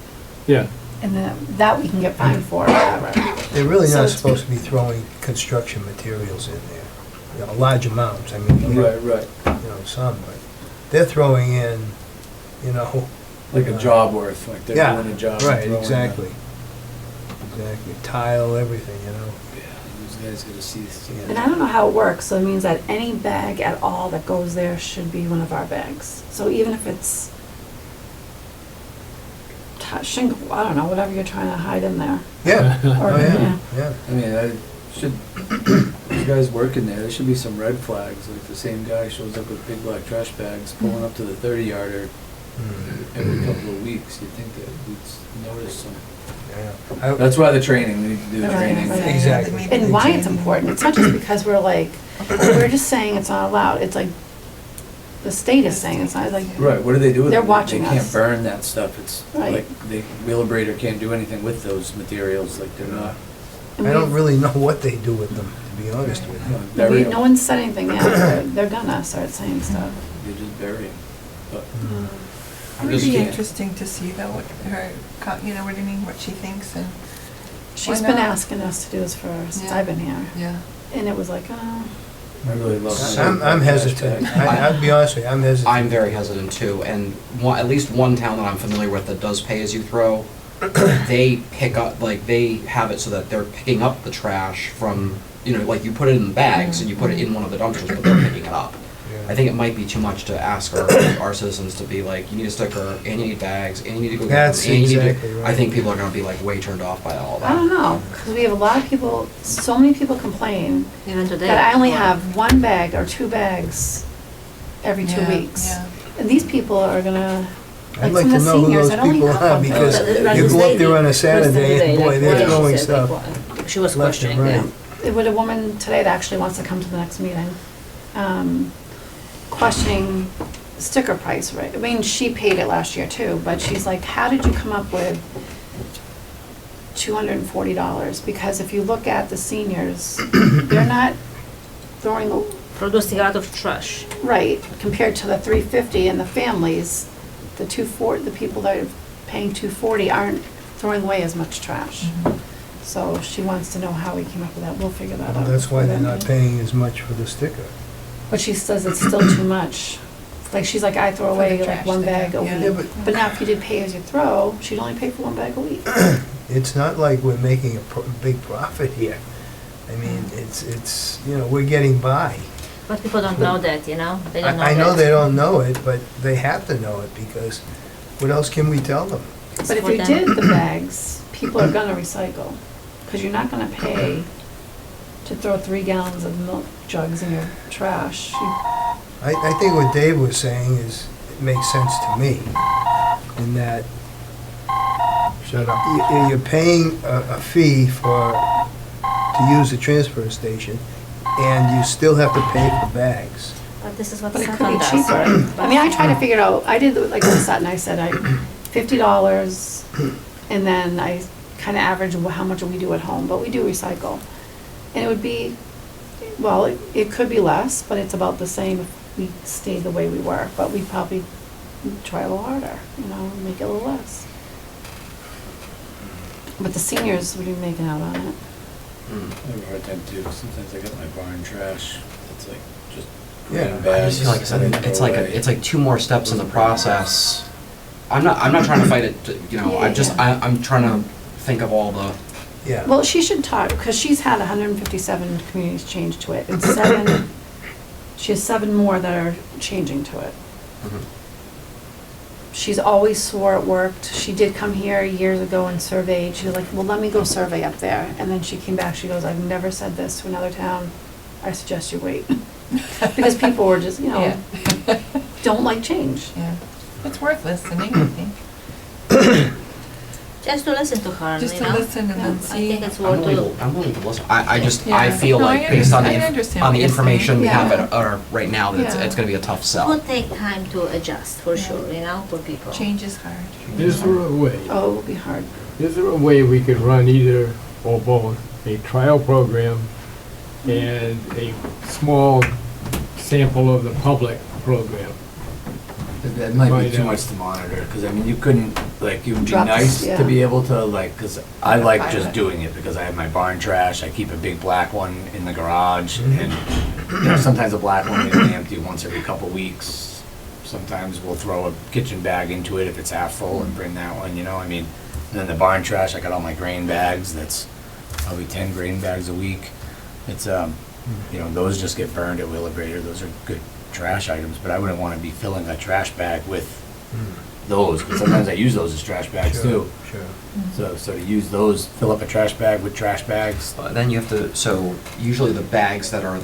Yeah. and that we can get fined for, or whatever. They're really So not it's- supposed to be throwing construction materials in there, large amounts, I mean, right, some, but they're throwing in, like a job worth, like they're Yeah, doing a job. and right, throwing exactly. Exactly, tile, everything, Yeah, these guys gotta see. And I don't know how it works, so it means that any bag at all that goes there should be one of our bags. So even if it's shingle, I don't know, whatever you're trying to hide in there. Yeah, Or, oh, yeah, yeah. I mean, I should, these guys working there, there should be some red flags, like the same guy shows up with big black trash bags pulling up to the 30-yarder Mm, every couple of weeks. You'd think that we'd notice some. yeah. I- That's why the training, we need to do the Right, training. right. Exactly. And why it's important, it's not just because we're just saying it's not allowed, it's like, the state is saying it's not, like, Right, what do they do with it? They're watching They us. can't burn that stuff, it's Right. like, Wheelabrator can't do anything with those materials, like they're not, and I don't we- really know what they do with them, to be honest with you you. know, bury no them. one's said anything yet, they're gonna start saying stuff. They just bury them. But Mm. It would just be can't. interesting to see though, what her, what I mean, what she thinks and, She's Why been not? asking us to do this since Yeah. I've been here, yeah. and it was like, oh, I really love. I'm hesitant, I'll be honest with you, I'm hesitant. I'm very hesitant too, and at least one town that I'm familiar with that does pay as you throw, they pick up, like, they have it so that they're picking up the trash from, like you put it in bags and you put it in one of the dumpsters, but they're picking it up. Yeah. I think it might be too much to ask our citizens to be like, you need a sticker, and you need bags, and you need to go get them, That's and you need to. exactly right. I think people are gonna be like way turned off by all that. I don't know, because we have a lot of people, so many people complain Even today. that I only have one bag or two bags every 2 Yeah, weeks. yeah. And these people are gonna, I'd like like some to of the know who seniors those that only people have are, one because bag. you go up there on a Saturday, and boy, they're throwing stuff. She was left and questioning, yeah. right. With a woman today that actually wants to come to the next meeting, questioning sticker price, right? I mean, she paid it last year too, but she's like, how did you come up with $240? Because if you look at the seniors, they're not throwing, Producing a lot of trash. right, compared to the $350 and the families, the $240, the people that are paying $240 aren't throwing away as much trash. So she wants to know how we came up with that. We'll figure that out. That's why they're before not that paying as much for the sticker. But she says it's still too much. Like, she's like, I throw For away the like trash one sticker, bag a yeah. week. Yeah, But now if you did pay as you throw, she'd only pay for one bag a week. It's not like we're making a big profit here. I mean, it's, we're getting by. But people don't know that, They don't know I know that. they don't know it, but they have to know it, because what else can we tell them? But if For you them. did the bags, people are gonna recycle. Because you're not gonna pay to throw 3 gallons of milk jugs in your trash. I think what Dave was saying is, it makes sense to me, in that Shut up. you're paying a fee to use the transfer station. and you still have to pay for bags. But this is what But it could Sutton be does. cheaper. I mean, I tried to figure it out, I did like with Sutton, I said $50, and then I kind of averaged how much we do at home, but we do recycle. And it would be, well, it could be less, but it's about the same if we stay the way we were, but we'd probably try a little harder, you know, make it a little less. But the seniors would be making out on it. I have a hard time too, 'cause sometimes I got my barn trash, it's like just Yeah, green I bags. just feel like it's like two more steps in the process. I'm not trying to fight it, you know, I'm trying to think of all the, Yeah. Well, she should talk, because she's had 157 communities change to it, and 7, she has 7 more that are changing to it. She's always swore it worked. She did come here years ago and surveyed. She was like, well, let me go survey up there. And then she came back, she goes, I've never said this to another town. I suggest you wait. Because people were just, you know, Yeah. don't like change. Yeah, it's worth listening, I think. Just to listen to her, Just you to know? listen and then I see. think it's I'm worth willing to. I'm willing to listen. I just, I Yeah. feel No, like I based on understand on the what you're information we saying. have Yeah. right now, that Yeah. it's gonna be a tough It sell. would take time to adjust, for Yeah. sure, you know, for people. Change is hard. Is there a way, Oh, it will be hard. is there a way we could run either or both, a trial program and a small sample of the public program? That might be Find too out. much to monitor, because I mean, you couldn't, like, it would be Drops, nice yeah. to be able to, like, because I like Pilot. just doing it, because I have my barn trash, I keep a big black one in the garage, Mhm. and, you know, sometimes the black one is empty once every couple weeks. Sometimes we'll throw a kitchen bag into it if it's half full and bring that one, you know, I mean, and then the barn trash, I got all my grain bags, that's probably 10 grain bags a week. It's, you know, those just get burned at Wheelabrator, those are good trash items, but I wouldn't want to be filling a trash bag with those, because sometimes I use those as trash bags Sure, too. Sure. So to use those, fill up a trash bag with trash bags. Then you have to, so usually the bags that are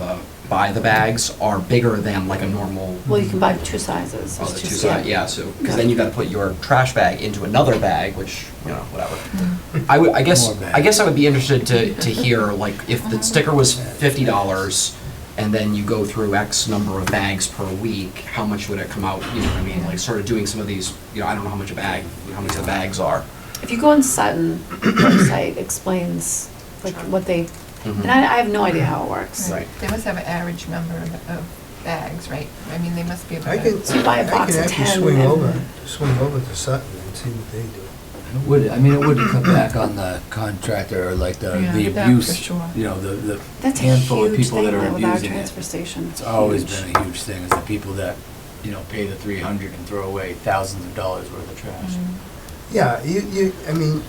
buy the bags are bigger than like a normal, Well, you can buy 2 sizes. oh, It's the just- two side, yeah, so, because then you gotta put your trash bag into another bag, which, you know, whatever. I guess, More bags. I guess I would be interested to hear, like, if the sticker was $50, and then you go through X number of bags per week, how much would it come out, you know what I mean, like, sort of doing some of these, you know, I don't know how much a bag, how much the bags are. If you go on Sutton website, explains like what they, Mhm. and I have no idea how it works. Right. They must have an average number of bags, right? I mean, they must be about. I can, So you buy a I box can of actually 10 swing and- over to Sutton and see what they do. It would, I mean, it would cut back on the contractor, or like the Yeah, that abuse, for sure. you know, the That's a handful of huge people thing that are now with our abusing it. transfer station. It's always Huge. been a huge thing, is the people that, you know, pay the 300 and throw away thousands of dollars worth of trash. Yeah, I mean,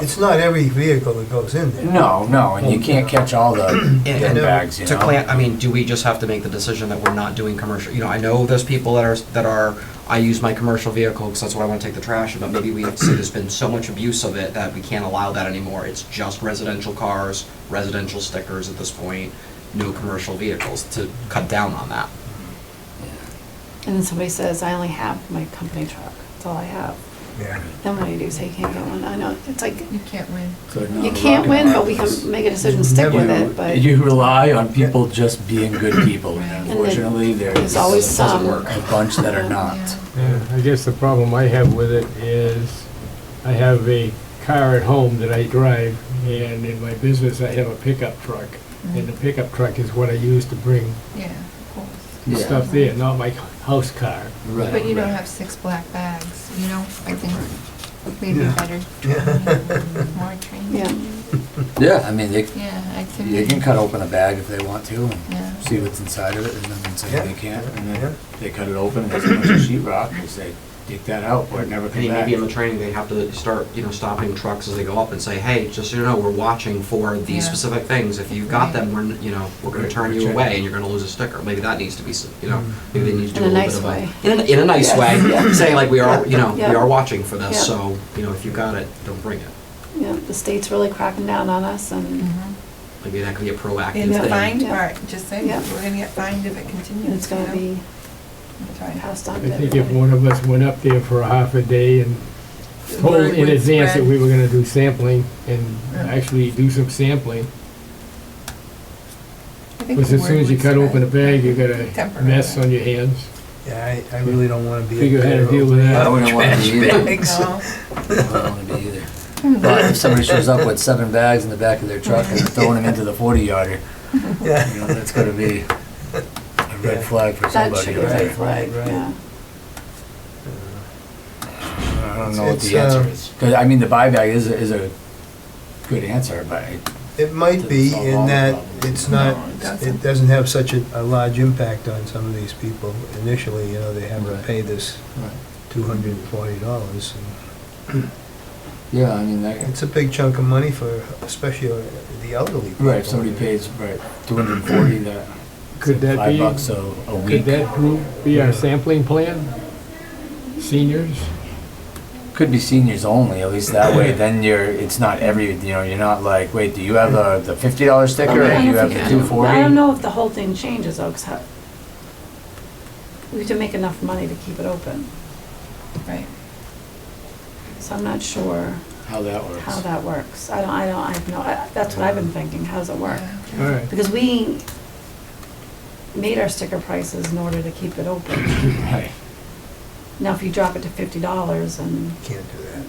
it's not every vehicle that goes in there. No, and you can't catch all the And- bin and, bags, you To know? plan, I mean, do we just have to make the decision that we're not doing commercial, you know, I know there's people that are, I use my commercial vehicle because that's what I want to take the trash in, but maybe we have to say there's been so much abuse of it that we can't allow that anymore. It's just residential cars, residential stickers at this point, no commercial vehicles, to cut down on that. And then somebody says, I only have my company truck, that's all I have. Yeah. Then what do you do, say you can't get one? I know, it's like, You can't win. So, no, you the can't rocket win, but market we is- can make a decision, stick with it, but You rely on people just being good people, and then unfortunately, there's there's always it doesn't some. work. A bunch that are not. Yeah. Yeah, I guess the problem I have with it is I have a car at home that I drive, and in my business I have a pickup truck. And the pickup truck is what I use to bring Yeah, of course. the Yeah. stuff there, not my house car. Right. But you don't have 6 black bags, you know, I think maybe Yeah. better Yeah. training, more training. Yeah. Yeah, I mean, they Activity. can cut open a bag if they want to, and Yeah. see what's inside of it, and then say Yeah. they can't, and Yeah. then they cut it open, and there's a bunch of sheet rock, and they say, take that out, or it never comes Hey, back. maybe in the training, they have to start, you know, stopping trucks as they go up and say, hey, just so you know, we're watching for these Yeah. specific things. If you've got them, we're, you know, we're gonna Right, turn we're you checking. away and you're gonna lose a sticker. Maybe that needs to be, you know, maybe they need to do In a a little nice bit of way. In a nice Yes, way, yeah. saying like, we are, you know, we Yeah. are watching for this, Yeah. so, you know, if you've got it, don't bring it. Yeah, the state's really cracking down on us, and Mhm. Maybe that could be a proactive And the thing. fined Yeah. part, just say, Yeah. we're gonna get fined if it continues. it's gonna you know? be That's right. passed on I to think if everybody. one of us went up there for a half a day and The told word in would advance that spread. we were gonna do sampling and Yeah. actually do some sampling, think Because the as soon word as you would cut say open a bag, you got a temporary. mess on your hands. Yeah, I really don't wanna be. Figure out how to deal with that. I wouldn't want to be either. Bags. No. I don't want to be either. But if somebody shows up with 7 bags in the back of their truck and throwing them into the 40-yarder, Yeah. you know, that's gotta be a red flag for That somebody. should be a right, red flag, right. yeah. I don't know what It's, the answer is. Cause I mean, the buyback is a good answer, but It might be Doesn't solve in all the that problems. it's not, No, it doesn't. it doesn't have such a large impact on some of these people. Initially, you know, they have to Right. pay this Right. $240. yeah, I mean, that, It's a big chunk of money for, especially the elderly people. right, if somebody pays, right, 240, that, Could that be, $5 a could week. that group be our sampling plan? Seniors? Could be seniors only, at least that way, then it's not every, you know, you're not like, wait, do you have the $50 sticker, or do you have the I 240? don't know if the whole thing changes though, because we have to make enough money to keep it open. Right. So I'm not sure How that works. how that works. I have no, that's what I've been thinking, how does it work? Yeah. All right. Because we made our sticker prices in order to keep it open. Right, Now, if you drop it to $50 and Can't do that.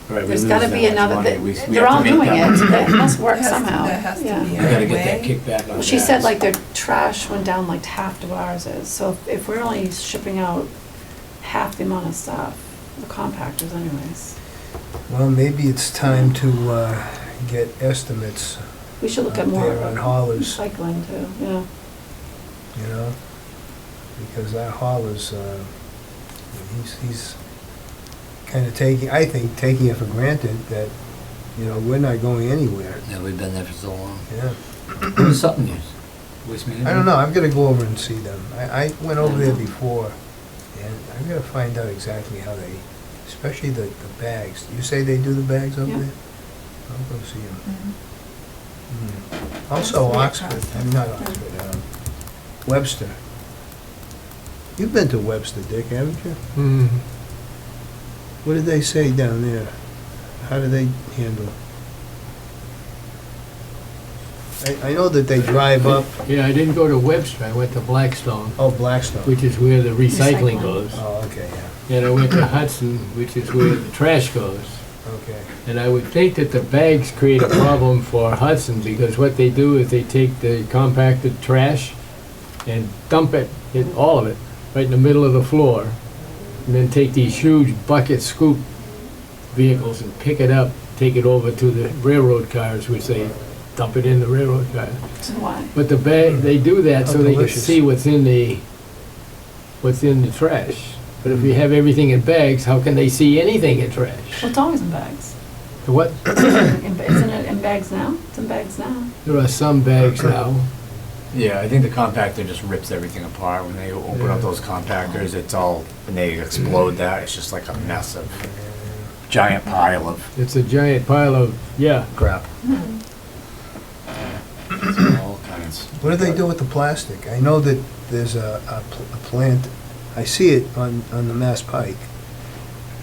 right, we there's lose gotta that be much another, money. We they're have all to make doing that- it, it must work That has to- somehow. that has to Yeah. be We a gotta get that way. kickback on Well, she said gas. like their trash went down like half to what ours is, so if we're only shipping out half the amount of stuff, the compactors anyways, Well, maybe it's time to get estimates we should look at out more there on haulers, recycling too, yeah. you know? Because that hauler's, he's kind of taking, I think, taking it for granted that, you know, we're not going anywhere, Yeah, we've been there for so long. yeah. What does Sutton use? Waste management? I don't know, I'm gonna go over and see them. I went over there before, and I'm gonna find out exactly how they, especially the bags. You say they do the bags over Yeah. there? I'll go see them. Mhm. Also That's Oxford, the I'm not Oxford, Webster. You've been to Webster, Dick, haven't you? Hmm. What did they say down there? How do they handle? I know that they drive up, Yeah, I didn't go to Webster, I went to Blackstone, oh, Blackstone. which is where the recycling Recycling. goes. Oh, okay, yeah, And I went to Hudson, which is where the trash goes. okay. And I would think that the bags create a problem for Hudson, because what they do is they take the compacted trash and dump it, all of it, right in the middle of the floor, and then take these huge bucket scoop vehicles and pick it up, take it over to the railroad cars, which they dump it in the railroad car. So why? But the bag, they do that so How they can delicious. see what's in the trash. But if you have everything in bags, how can they see anything in trash? Well, it's always in bags. The what? Isn't it in bags now? It's in bags now. There are some bags now. Yeah, I think the compactor just rips everything apart. When they open up Yeah. those compactors, it's all, when they explode that, it's just like a mess of, giant pile of It's a giant pile of, yeah. crap. All kinds. What do they do with the plastic? I know that there's a plant, I see it on the Mass Pike,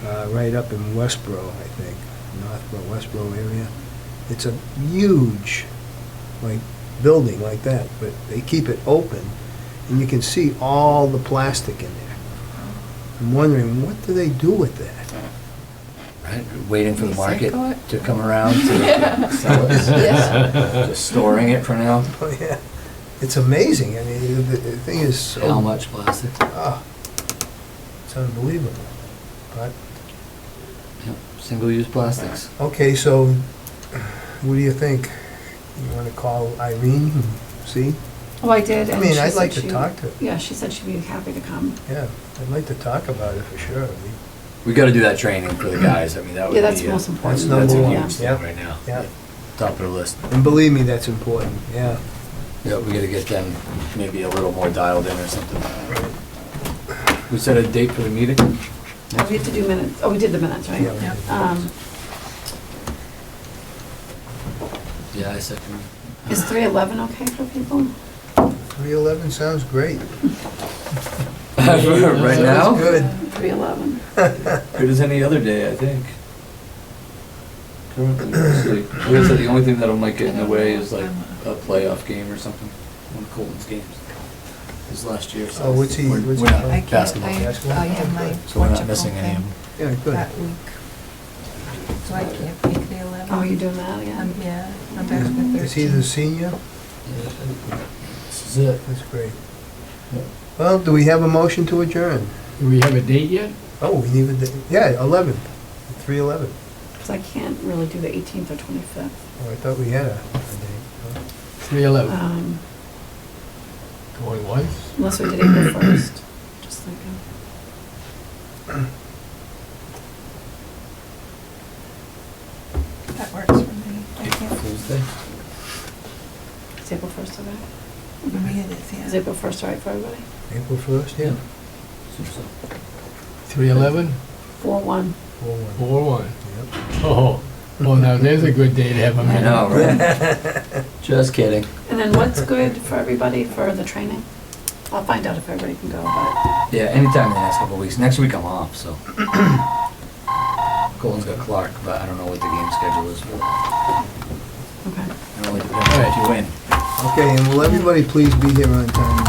right up in Westboro, I think, Northborough, Westboro area. It's a huge, like, building like that, but they keep it open, and you can see all the plastic in there. I'm wondering, what do they do with that? Right, waiting for the market Recycle it? to come around to sell it. Just storing it for now. Oh, yeah, it's amazing, I mean, the thing is so... How much plastic? Ah, it's unbelievable. But, Yep, single-use plastics. okay, so, what do you think? You wanna call Irene and see? Oh, I did, I and mean, she I'd said like to she- talk to, Yeah, she said she'd be happy to come. yeah, I'd like to talk about it for sure. We gotta do that training for the guys. I mean, that would be. Yeah, that's most important. That's number That's a one. huge thing Yeah. right now. Yeah, Top of the list. and believe me, that's important, yeah. Yeah, we gotta get them maybe a little more dialed in or something. We set a date for the meeting? Oh, we have to do minutes, oh, we did the minutes, right? Yeah. Yeah, I second. Is 3:11 okay for people? 3:11 sounds great. Right now? Good. 3:11. Good as any other day, I think. Currently, honestly. I guess that the only thing that might get in the way is like a playoff game or something. one of Colton's games. His last year. So Oh, what's he, We're what's he not- playing? I can't, Basketball. I have my So we're not Portugal missing any. thing Yeah, good. that week. So I can't make the 11th. Oh, you're doing that again? Yeah, I'm back on the 13th. Is he the senior? This is it. That's great. Yep. Well, do we have a motion to adjourn? Do we have a date yet? Oh, we need a, yeah, 11, 3/11. Because I can't really do the 18th or 25th. Oh, I thought we had a date. 3/11. Going once? Unless we did April 1st, just thinking. That works for me. I can't, Tuesday. Is April 1st okay? for me it is, Is yeah. April 1st all right for everybody? April 1st, yeah. 3/11? 4/1. 4/1. 4/1. Yep. Oh, well, now there's a good day to have a I meeting. know, right? Just kidding. And then what's good for everybody for the training? I'll find out if everybody can go, but Yeah, anytime in the next couple of weeks. Next week I'm off, so. Colton's got Clark, but I don't know what the game schedule is for that. okay. It only depends on if you win. Okay, and will everybody please be here on time?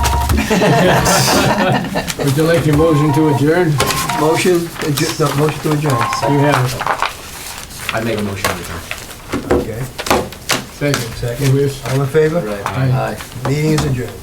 Would you like your motion to adjourn? Motion, no, motion to adjourn. You have it. I make a motion to adjourn. Okay, Second. second. Wish. All in favor? Right. Aye. Aye. Meeting is adjourned.